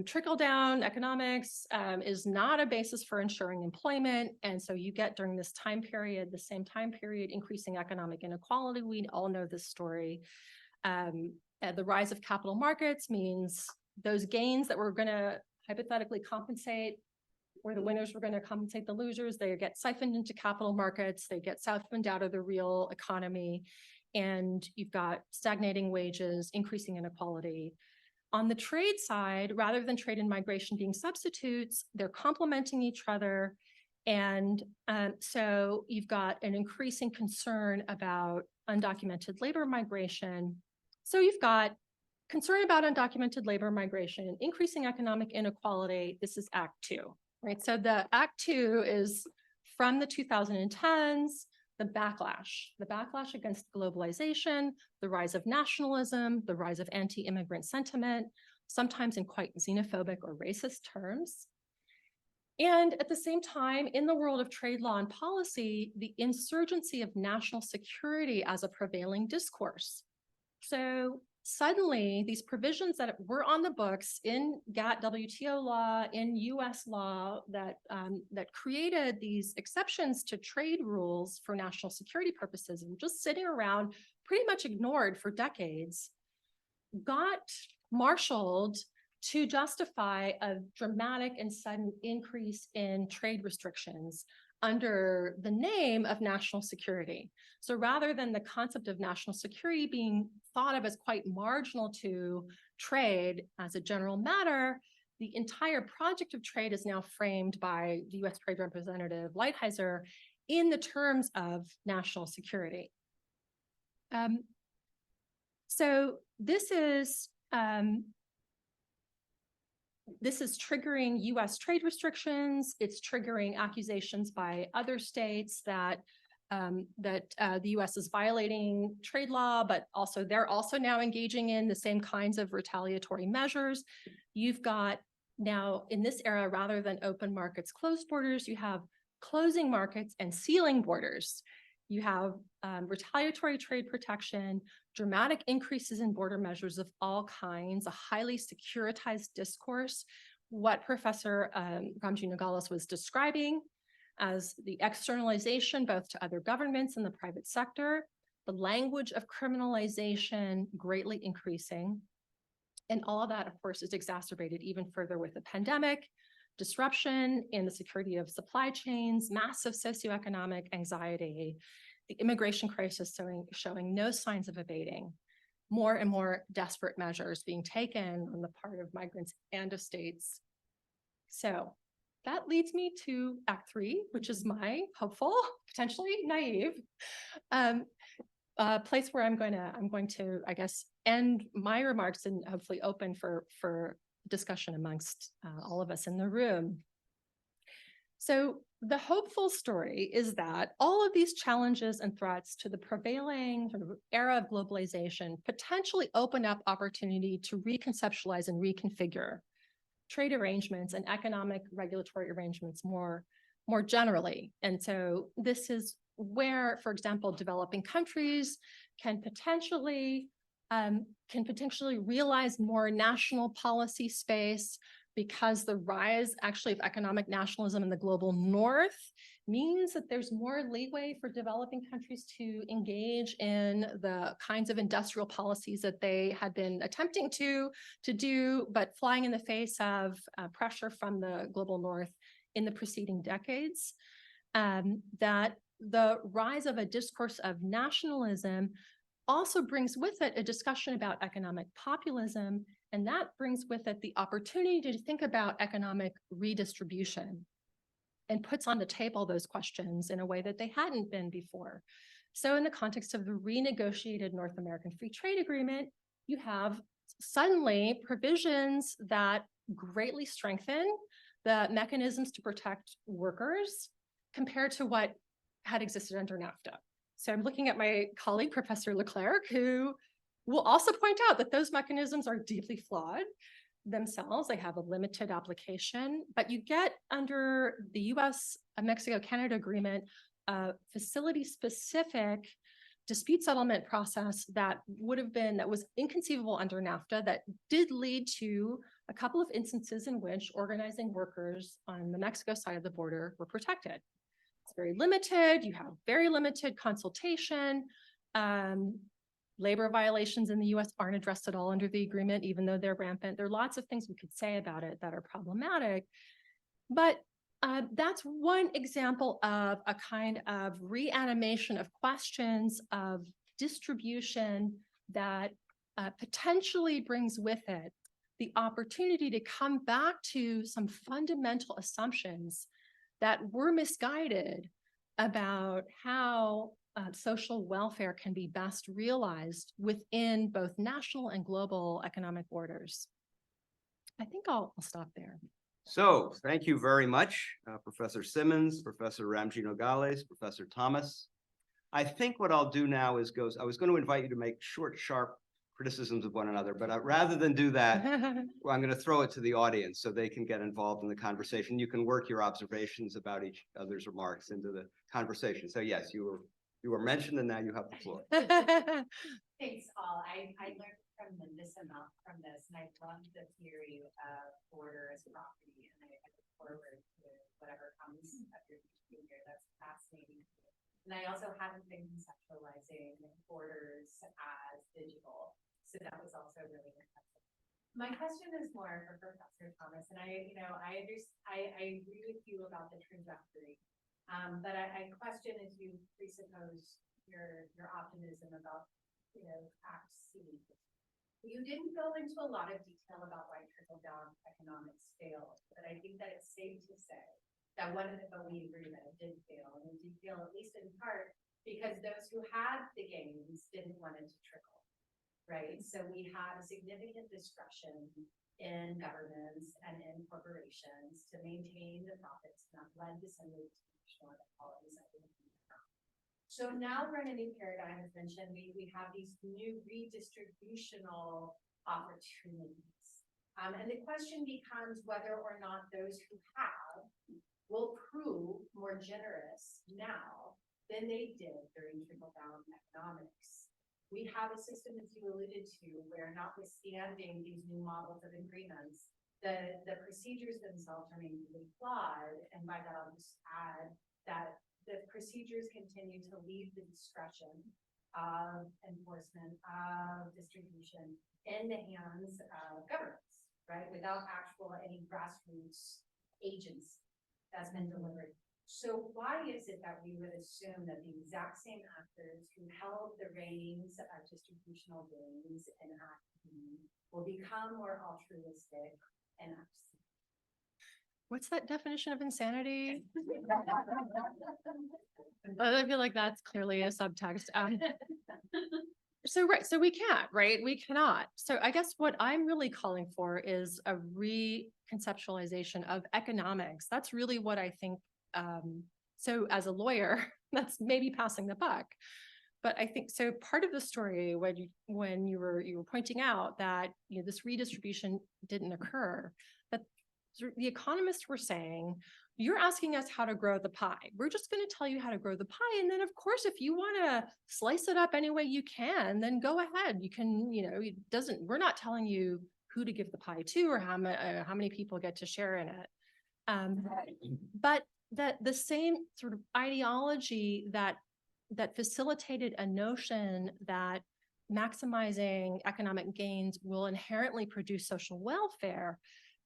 Trickle-down economics is not a basis for ensuring employment. And so you get during this time period, the same time period, increasing economic inequality. We all know this story. The rise of capital markets means those gains that we're going to hypothetically compensate, where the winners were going to compensate the losers, they get siphoned into capital markets, they get siphoned out of the real economy, and you've got stagnating wages, increasing inequality. On the trade side, rather than trade and migration being substitutes, they're complementing each other. And so you've got an increasing concern about undocumented labor migration. So you've got concern about undocumented labor migration, increasing economic inequality. This is Act 2, right? So the Act 2 is from the 2010s, the backlash against globalization, the rise of nationalism, the rise of anti-immigrant sentiment, sometimes in quite xenophobic or racist terms. And at the same time, in the world of trade law and policy, the insurgency of national security as a prevailing discourse. So suddenly, these provisions that were on the books in GATT, WTO law, in US law that created these exceptions to trade rules for national security purposes and just sitting around pretty much ignored for decades, got marshaled to justify a dramatic and sudden increase in trade restrictions under the name of national security. So rather than the concept of national security being thought of as quite marginal to trade as a general matter, the entire project of trade is now framed by the US Trade Representative Lighthizer in the terms of national security. So this is triggering US trade restrictions. It's triggering accusations by other states that the US is violating trade law, but also they're also now engaging in the same kinds of retaliatory measures. You've got now in this era, rather than open markets, closed borders, you have closing markets and sealing borders. You have retaliatory trade protection, dramatic increases in border measures of all kinds, a highly securitized discourse, what Professor Ramji Nogales was describing as the externalization both to other governments and the private sector, the language of criminalization greatly increasing. And all of that, of course, is exacerbated even further with the pandemic, disruption in the security of supply chains, massive socioeconomic anxiety, the immigration crisis showing no signs of abating, more and more desperate measures being taken on the part of migrants and of states. So that leads me to Act 3, which is my hopeful, potentially naive, place where I'm going to, I guess, end my remarks and hopefully open for discussion amongst all of us in the room. So the hopeful story is that all of these challenges and threats to the prevailing sort of era of globalization potentially open up opportunity to reconceptualize and reconfigure trade arrangements and economic regulatory arrangements more generally. And so this is where, for example, developing countries can potentially realize more national policy space, because the rise actually of economic nationalism in the global north means that there's more leeway for developing countries to engage in the kinds of industrial policies that they had been attempting to do, but flying in the face of pressure from the global north in the preceding decades. That the rise of a discourse of nationalism also brings with it a discussion about economic populism, and that brings with it the opportunity to think about economic redistribution and puts on the table those questions in a way that they hadn't been before. So in the context of the renegotiated North American Free Trade Agreement, you have suddenly provisions that greatly strengthen the mechanisms to protect workers compared to what had existed under NAFTA. So I'm looking at my colleague, Professor Leclerc, who will also point out that those mechanisms are deeply flawed themselves. They have a limited application, but you get under the US-Mexico-Canada agreement, a facility-specific dispute settlement process that was inconceivable under NAFTA, that did lead to a couple of instances in which organizing workers on the Mexico side of the border were protected. It's very limited. You have very limited consultation. Labor violations in the US aren't addressed at all under the agreement, even though they're rampant. There are lots of things we could say about it that are problematic, but that's one example of a kind of reanimation of questions of distribution that potentially brings with it the opportunity to come back to some fundamental assumptions that were misguided about how social welfare can be best realized within both national and global economic borders. I think I'll stop there. So thank you very much, Professor Simmons, Professor Ramji Nogales, Professor Thomas. I think what I'll do now is I was going to invite you to make short, sharp criticisms of one another, but rather than do that, well, I'm going to throw it to the audience so they can get involved in the conversation. You can work your observations about each other's remarks into the conversation. So yes, you were mentioned, and now you have the floor. Thanks, all. I learned tremendous amount from this, and I love the theory of border as property, and I look forward to whatever comes after teaching here. That's fascinating. And I also haven't been conceptualizing borders as digital, so that was also really impressive. My question is more for Professor Thomas, and I agree with you about the trajectory. But I question as you presuppose your optimism about, Act C. You didn't go into a lot of detail about why trickle-down economics failed, but I think that it's safe to say that but we agree that it did fail, and it did fail at least in part because those who had the gains didn't want it to trickle, right? So we had a significant discretion in governments and in corporations to maintain the profits, and that led to some of the national inequalities that we have. So now we're in a new paradigm, as mentioned, we have these new redistributional opportunities. And the question becomes whether or not those who have will prove more generous now than they did during trickle-down economics. We have a system, as you alluded to, where notwithstanding these new models of agreements, the procedures themselves remain really flawed. And by that, I'll just add that the procedures continue to leave the discretion of enforcement, of distribution in the hands of governments, right? Without actual any grassroots agency that's been delivered. So why is it that we would assume that the exact same actors who held the reins of distributional gains in Act B will become more altruistic and What's that definition of insanity? I feel like that's clearly a subtext. So we can't, right? We cannot. So I guess what I'm really calling for is a reconceptualization of economics. That's really what I think. So as a lawyer, that's maybe passing the buck. But I think so part of the story when you were pointing out that this redistribution didn't occur, but the economists were saying, you're asking us how to grow the pie. We're just going to tell you how to grow the pie. And then of course, if you want to slice it up any way you can, then go ahead. You can, we're not telling you who to give the pie to or how many people get to share in it. But the same sort of ideology that facilitated a notion that maximizing economic gains will inherently produce social welfare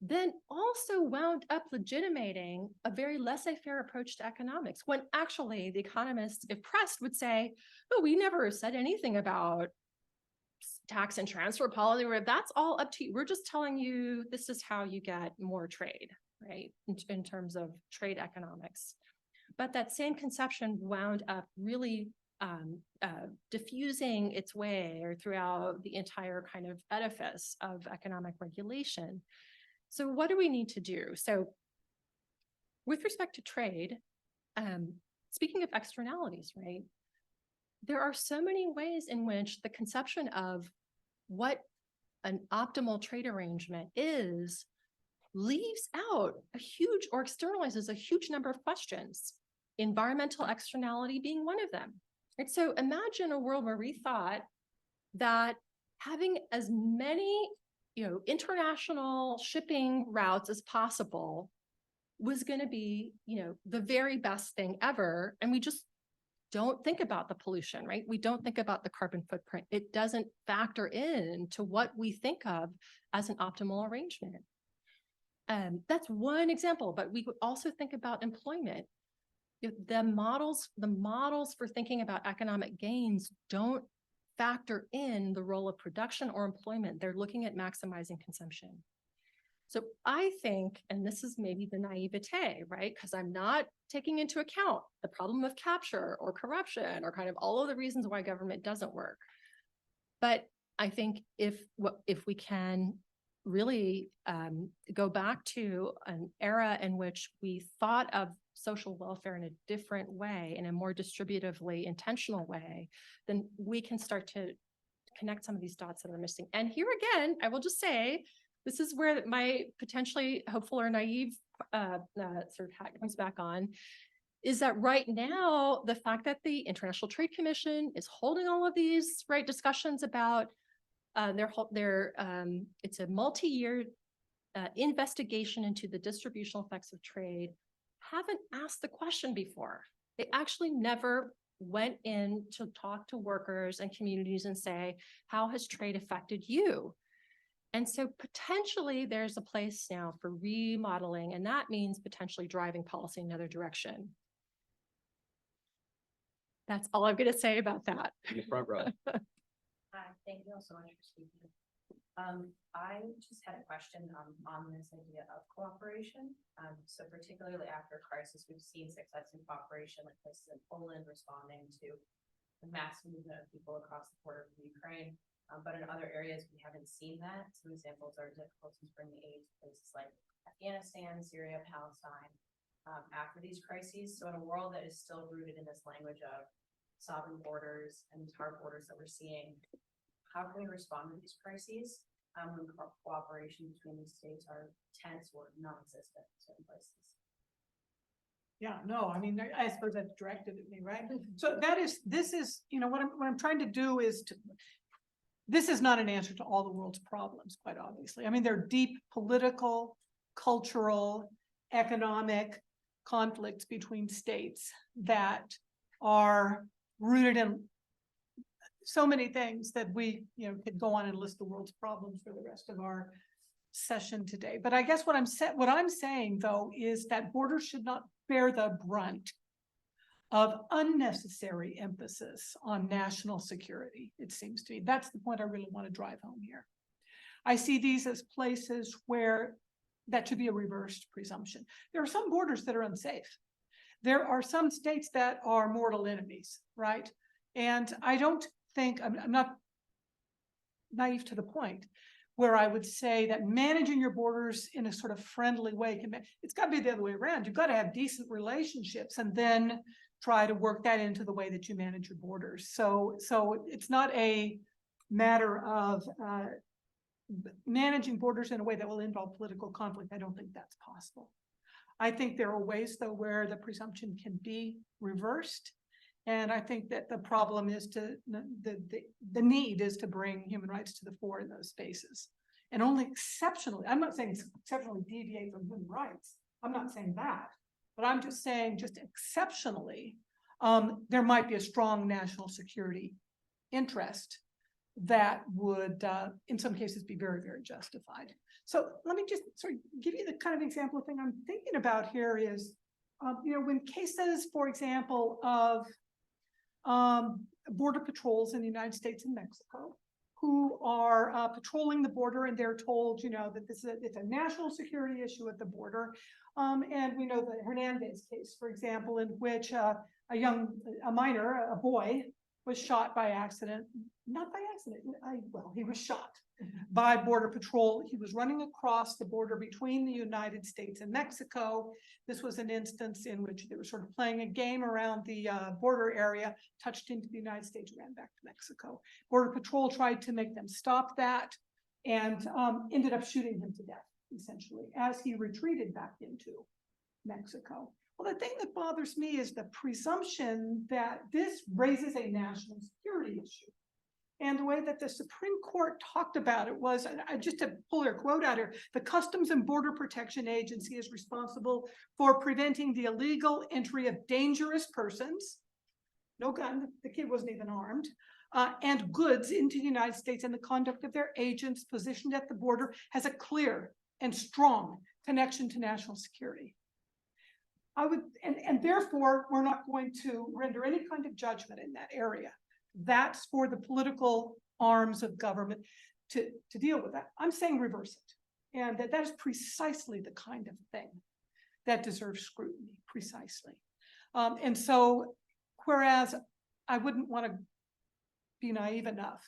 then also wound up legitimating a very laissez-faire approach to economics, when actually the economists, if pressed, would say, oh, we never said anything about tax and transfer policy, where that's all up to you. We're just telling you this is how you get more trade, right, in terms of trade economics. But that same conception wound up really diffusing its way or throughout the entire kind of edifice of economic regulation. So what do we need to do? So with respect to trade, speaking of externalities, right? There are so many ways in which the conception of what an optimal trade arrangement is leaves out a huge or externalizes a huge number of questions, environmental externality being one of them. And so imagine a world where we thought that having as many international shipping routes as possible was going to be, the very best thing ever. And we just don't think about the pollution, right? We don't think about the carbon footprint. It doesn't factor in to what we think of as an optimal arrangement. That's one example, but we could also think about employment. The models for thinking about economic gains don't factor in the role of production or employment. They're looking at maximizing consumption. So I think, and this is maybe the naivete, right? Because I'm not taking into account the problem of capture or corruption or kind of all of the reasons why government doesn't work. But I think if we can really go back to an era in which we thought of social welfare in a different way, in a more distributively intentional way, then we can start to connect some of these dots that are missing. And here again, I will just say, this is where my potentially hopeful or naive sort of hat comes back on, is that right now, the fact that the International Trade Commission is holding all of these discussions about it's a multi-year investigation into the distributional effects of trade, haven't asked the question before. They actually never went in to talk to workers and communities and say, how has trade affected you? And so potentially there's a place now for remodeling, and that means potentially driving policy in another direction. That's all I'm going to say about that. In the front row. Hi, thank you all so much for speaking. I just had a question on this idea of cooperation. So particularly after crisis, we've seen success in cooperation like this in Poland responding to the mass movement of people across the border from Ukraine. But in other areas, we haven't seen that. Some examples are difficulties bringing aid to places like Afghanistan, Syria, Palestine, after these crises. So in a world that is still rooted in this language of sovereign borders and hard borders that we're seeing, how can we respond to these crises when cooperation between these states are tense or non-existent in certain places? Yeah, no, I mean, I suppose that's directed at me, right? So this is, what I'm trying to do is this is not an answer to all the world's problems, quite obviously. I mean, there are deep political, cultural, economic conflicts between states that are rooted in so many things that we, could go on and list the world's problems for the rest of our session today. But I guess what I'm saying though is that borders should not bear the brunt of unnecessary emphasis on national security. It seems to me that's the point I really want to drive home here. I see these as places where that should be a reversed presumption. There are some borders that are unsafe. There are some states that are mortal enemies, right? And I don't think, I'm not naive to the point where I would say that managing your borders in a sort of friendly way it's got to be the other way around. You've got to have decent relationships and then try to work that into the way that you manage your borders. So it's not a matter of managing borders in a way that will involve political conflict. I don't think that's possible. I think there are ways though where the presumption can be reversed. And I think that the problem is the need is to bring human rights to the fore in those spaces. And only exceptionally, I'm not saying exceptionally deviate from human rights. I'm not saying that, but I'm just saying just exceptionally, there might be a strong national security interest that would, in some cases, be very, very justified. So let me just sort of give you the kind of example thing I'm thinking about here is, when cases, for example, of border patrols in the United States and Mexico, who are patrolling the border, and they're told, that it's a national security issue at the border. And we know the Hernandez case, for example, in which a minor, a boy, was shot by accident. Not by accident. He was shot by Border Patrol. He was running across the border between the United States and Mexico. This was an instance in which they were sort of playing a game around the border area, touched into the United States, ran back to Mexico. Border Patrol tried to make them stop that and ended up shooting him to death, essentially, as he retreated back into Mexico. Well, the thing that bothers me is the presumption that this raises a national security issue. And the way that the Supreme Court talked about it was, just to pull their quote out here, the Customs and Border Protection Agency is responsible for preventing the illegal entry of dangerous persons, no gun, the kid wasn't even armed, and goods into the United States, and the conduct of their agents positioned at the border has a clear and strong connection to national security. And therefore, we're not going to render any kind of judgment in that area. That's for the political arms of government to deal with that. I'm saying reverse it. And that is precisely the kind of thing that deserves scrutiny, precisely. And so, whereas I wouldn't want to be naive enough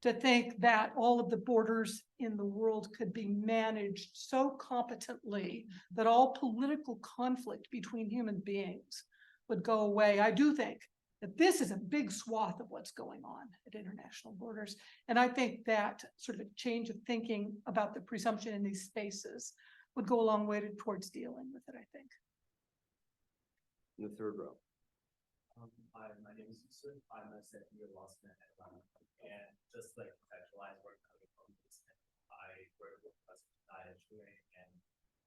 to think that all of the borders in the world could be managed so competently that all political conflict between human beings would go away. I do think that this is a big swath of what's going on at international borders. And I think that sort of a change of thinking about the presumption in these spaces would go a long way towards dealing with it, I think. In the third row. Hi, my name is Yusuf. I'm a second year law student at Atlanta. And just like contextualize work coming from this, I work with President Diane and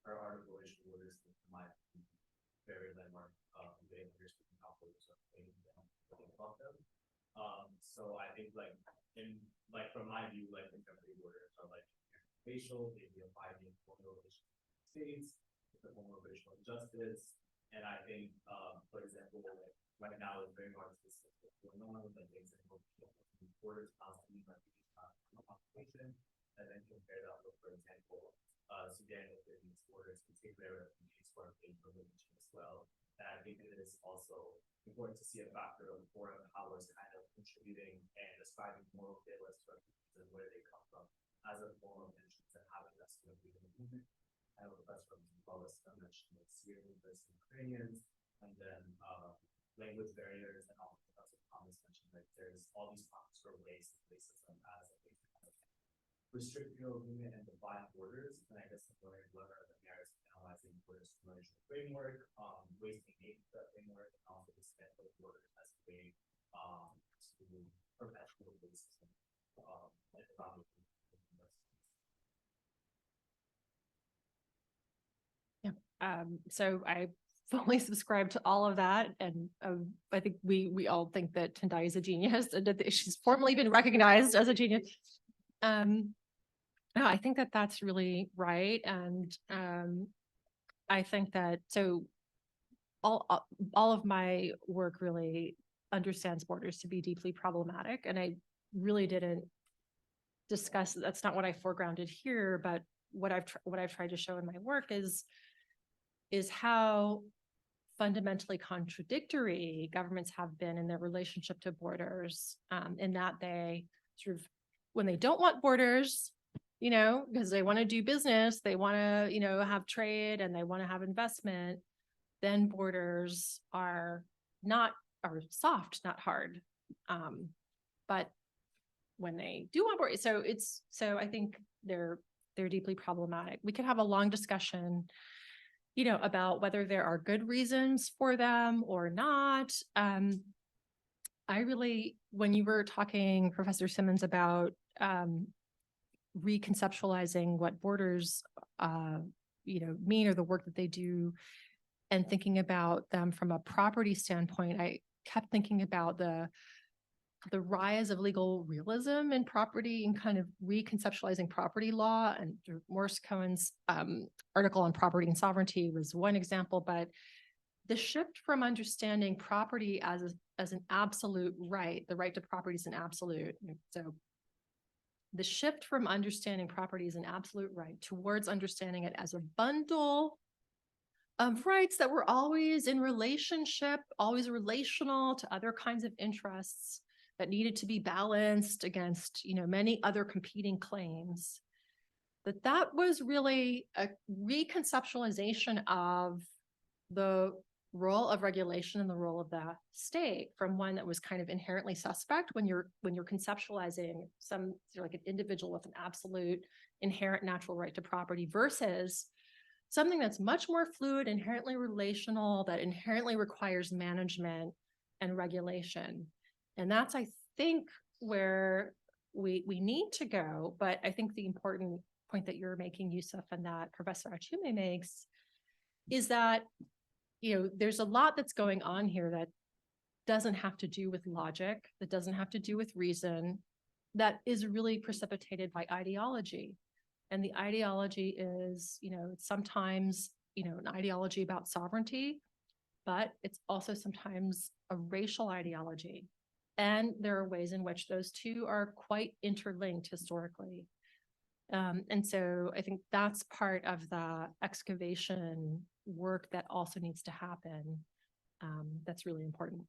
her article issue was my very landmark way of understanding how borders are playing about them. So I think from my view, contemporary borders are racial, they be abiding formal relations with states, the formal racial injustice, And I think, for example, right now it's very hard to see what's going on, like for example, borders Palestinian refugees population, and then compare that with, for example, Sudan within these borders, particularly refugees who are being religion as well. And I think it is also important to see a factor of foreign powers kind of contributing and ascribing moral failures to refugees and where they come from as a form of entrance and having that sort of movement. I have a professor from Wallace mentioned like Syrian versus Ukrainians, and then language barriers, and also Professor Thomas mentioned like there's all these pockets or ways to racism as a way to kind of restrict your movement and define borders. And I guess I'm wondering what are the merits of analyzing borders from a framework, ways to engage with that framework, and also the extent of borders as a way to perpetuate racism and economic. So I fully subscribe to all of that. And I think we all think that Tendai is a genius and that she's formally been recognized as a genius. No, I think that that's really right. And I think that so all of my work really understands borders to be deeply problematic. And I really didn't discuss, that's not what I foregrounded here, but what I've tried to show in my work is how fundamentally contradictory governments have been in their relationship to borders, in that they sort of, when they don't want borders, because they want to do business, they want to, have trade and they want to have investment, then borders are soft, not hard. But when they do want borders, so I think they're deeply problematic. We could have a long discussion about whether there are good reasons for them or not. I really, when you were talking, Professor Simmons, about reconceptualizing what borders, mean, or the work that they do, and thinking about them from a property standpoint, I kept thinking about the rise of legal realism in property and kind of reconceptualizing property law. And Morris Cohen's article on property and sovereignty was one example, but the shift from understanding property as an absolute right, the right to property is an absolute. So the shift from understanding property as an absolute right towards understanding it as a bundle of rights that were always in relationship, always relational to other kinds of interests that needed to be balanced against, many other competing claims, that was really a reconceptualization of the role of regulation and the role of the state, from one that was kind of inherently suspect when you're conceptualizing like an individual with an absolute inherent natural right to property, versus something that's much more fluid, inherently relational, that inherently requires management and regulation. And that's, I think, where we need to go. But I think the important point that you're making, Yusuf, and that Professor Achume makes, is that, there's a lot that's going on here that doesn't have to do with logic, that doesn't have to do with reason, that is really precipitated by ideology. And the ideology is, sometimes, an ideology about sovereignty, but it's also sometimes a racial ideology. And there are ways in which those two are quite interlinked historically. And so I think that's part of the excavation work that also needs to happen. That's really important.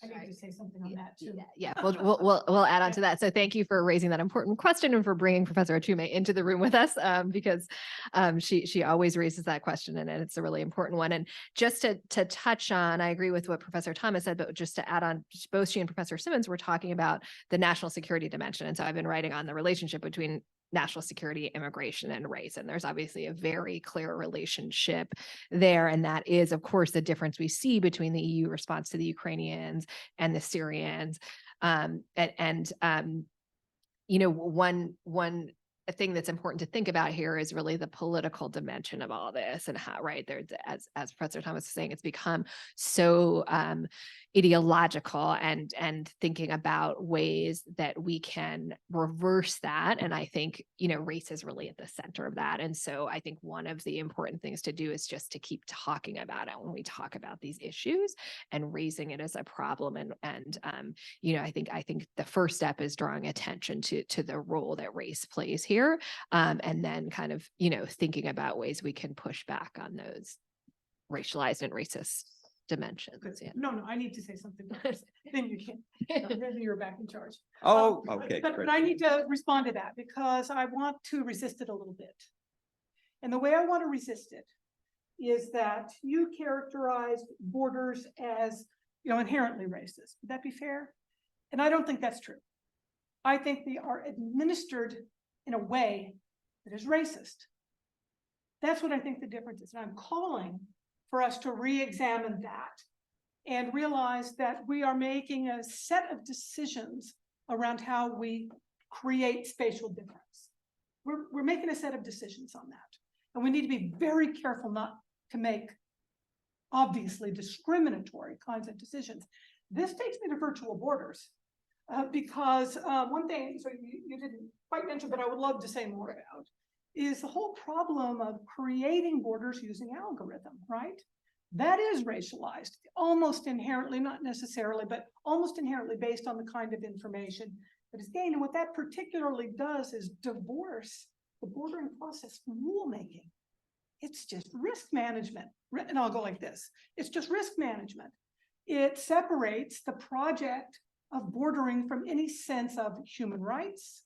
I need to say something on that too. Yeah, we'll add on to that. So thank you for raising that important question and for bringing Professor Achume into the room with us, because she always raises that question, and it's a really important one. And just to touch on, I agree with what Professor Thomas said, but just to add on, both she and Professor Simmons were talking about the national security dimension. And so I've been writing on the relationship between national security, immigration, and race. And there's obviously a very clear relationship there. And that is, of course, the difference we see between the EU response to the Ukrainians and the Syrians. One a thing that's important to think about here is really the political dimension of all this and how, right, there, as Professor Thomas was saying, it's become so ideological and thinking about ways that we can reverse that. And I think, race is really at the center of that. And so I think one of the important things to do is just to keep talking about it when we talk about these issues and raising it as a problem. And I think the first step is drawing attention to the role that race plays here. And then kind of, thinking about ways we can push back on those racialized and racist dimensions. Good. Yeah. No, I need to say something first. Then you can. Then you're back in charge. Oh, okay, But great. I need to respond to that because I want to resist it a little bit. And the way I want to resist it is that you characterized borders as, inherently racist. Would that be fair? And I don't think that's true. I think they are administered in a way that is racist. That's what I think the difference is. And I'm calling for us to re-examine that and realize that we are making a set of decisions around how we create spatial difference. We're making a set of decisions on that. And we need to be very careful not to make obviously discriminatory kinds of decisions. This takes me to virtual borders because one thing, so you didn't quite mention, but I would love to say more about, is the whole problem of creating borders using algorithm, right? That is racialized, almost inherently, not necessarily, but almost inherently based on the kind of information that is gained. And what that particularly does is divorce the bordering process from rulemaking. It's just risk management. And I'll go like this. It's just risk management. It separates the project of bordering from any sense of human rights,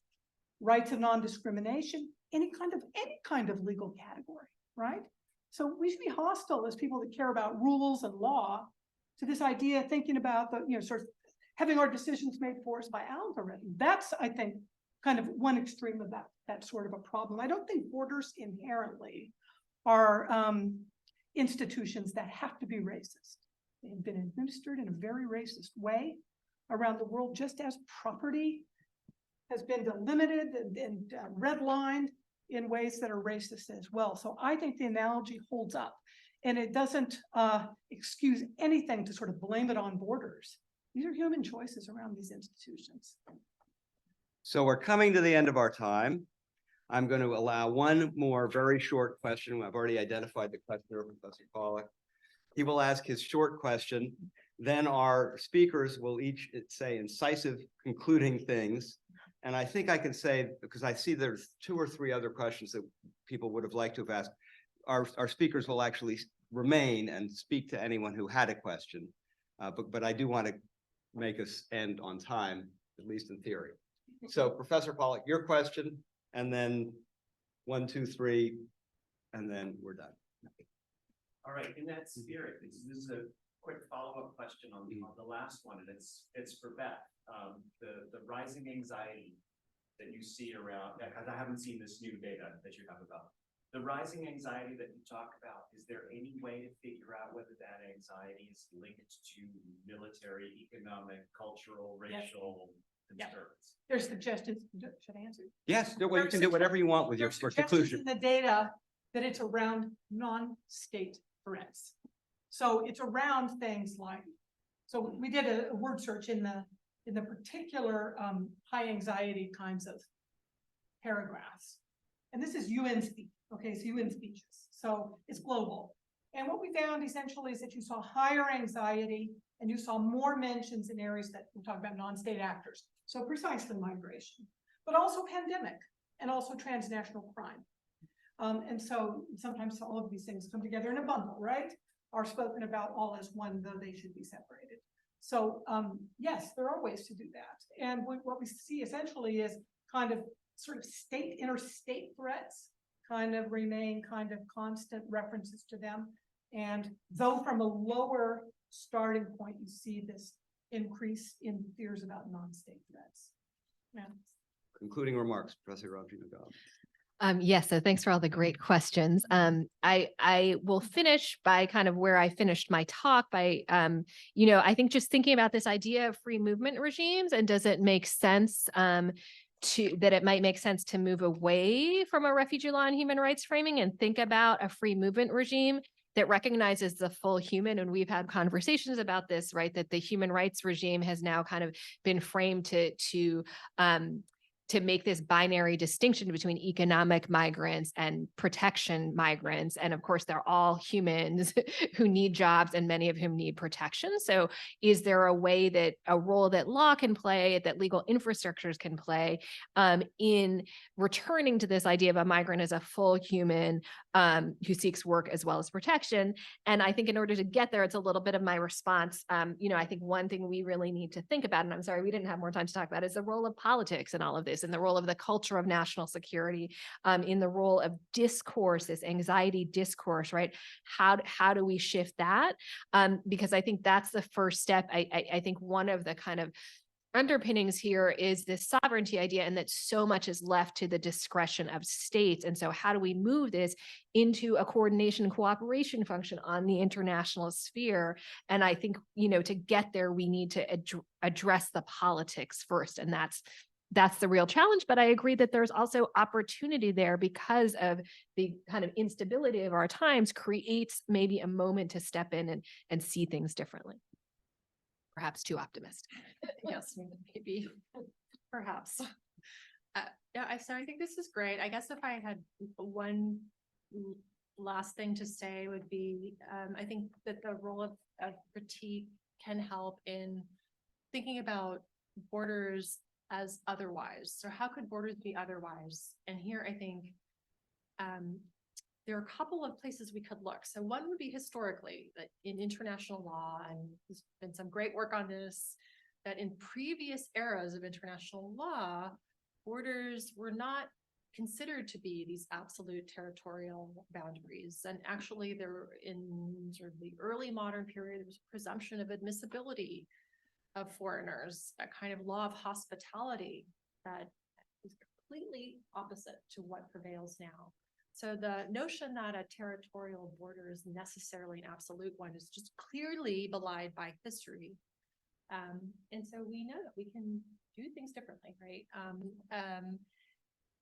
rights of non-discrimination, any kind of legal category, right? So we should be hostile as people that care about rules and law to this idea of thinking about the, sort of having our decisions made for us by algorithm. That's, I think, kind of one extreme of that sort of a problem. I don't think borders inherently are institutions that have to be racist. They have been administered in a very racist way around the world, just as property has been delimited and redlined in ways that are racist as well. So I think the analogy holds up, and it doesn't excuse anything to sort of blame it on borders. These are human choices around these institutions. So we're coming to the end of our time. I'm going to allow one more very short question. I've already identified the questioner, Professor Pollack. He will ask his short question. Then our speakers will each say incisive concluding things. And I think I can say, because I see there's 2 or 3 other questions that people would have liked to have asked, our speakers will actually remain and speak to anyone who had a question. But I do want to make us end on time, at least in theory. So Professor Pollack, your question, and then 1, 2, 3, and then we're done. All right, in that spirit, this is a quick follow-up question on the last one, and it's for Beth. The rising anxiety that you see around, because I haven't seen this new data that you have about the rising anxiety that you talk about. Is there any way to figure out whether that anxiety is linked to military, economic, cultural, racial disturbance? There's suggestions. Should I answer? Yes, well, you can do whatever you want with your conclusion. In the data that it's around non-state threats. So it's around things like, so we did a word search in the particular high anxiety kinds of paragraphs. And this is UN speak. Okay, it's UN speeches. So it's global. And what we found essentially is that you saw higher anxiety and you saw more mentions in areas that we talk about non-state actors. So precisely migration, but also pandemic and also transnational crime. And so sometimes all of these things come together in a bundle, right? Are spoken about all as one, though they should be separated. So yes, there are ways to do that. And what we see essentially is kind of sort of interstate threats kind of remain kind of constant references to them. And though from a lower starting point, you see this increase in fears about non-state threats. Yeah. Concluding remarks, Professor Rajinagal. Yes, so thanks for all the great questions. I will finish by kind of where I finished my talk by, I think just thinking about this idea of free movement regimes and does it make sense that it might make sense to move away from a refugee law and human rights framing and think about a free movement regime that recognizes the full human. And we've had conversations about this, right? That the human rights regime has now kind of been framed to make this binary distinction between economic migrants and protection migrants. And of course, they're all humans who need jobs and many of whom need protection. So is there a role that law can play, that legal infrastructures can play in returning to this idea of a migrant as a full human who seeks work as well as protection? And I think in order to get there, it's a little bit of my response. I think one thing we really need to think about, and I'm sorry, we didn't have more time to talk about, is the role of politics in all of this, and the role of the culture of national security, in the role of discourse, this anxiety discourse, right? How do we shift that? Because I think that's the first step. I think one of the kind of underpinnings here is this sovereignty idea, and that so much is left to the discretion of states. And so how do we move this into a coordination and cooperation function on the international sphere? And I think, to get there, we need to address the politics first. And that's the real challenge. But I agree that there's also opportunity there, because of the kind of instability of our times creates maybe a moment to step in and see things differently. Perhaps too optimistic. Yes, maybe, perhaps. Yeah, so I think this is great. I guess if I had one last thing to say would be, I think that the role of critique can help in thinking about borders as otherwise. So how could borders be otherwise? And here I think there are a couple of places we could look. So one would be historically, that in international law, and there's been some great work on this, that in previous eras of international law, borders were not considered to be these absolute territorial boundaries. And actually there, in sort of the early modern period, there was a presumption of admissibility of foreigners, a kind of law of hospitality that is completely opposite to what prevails now. So the notion that a territorial border is necessarily an absolute one is just clearly belied by history. And so we know that we can do things differently, right?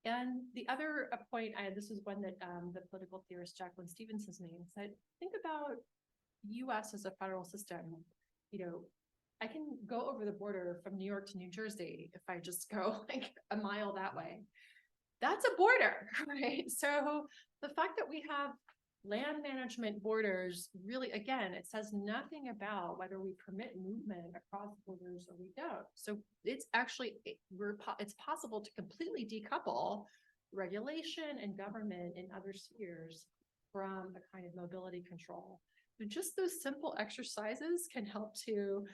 And the other point, this is one that the political theorist Jacqueline Stevenson's name said, think about US as a federal system. I can go over the border from New York to New Jersey if I just go like a mile that way. That's a border, right? So the fact that we have land management borders, really, again, it says nothing about whether we permit movement across borders or we don't. So it's actually, it's possible to completely decouple regulation and government in other spheres from a kind of mobility control. So just those simple exercises can help to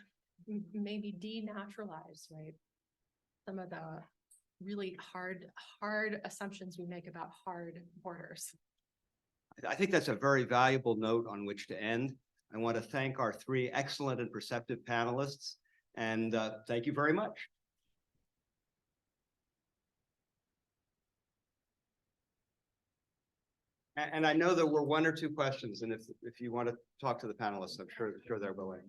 maybe denaturalize, right, some of the really hard assumptions we make about hard borders. I think that's a very valuable note on which to end. I want to thank our three excellent and perceptive panelists, and thank you very much. And I know there were one or two questions, and if you want to talk to the panelists, I'm sure they're willing.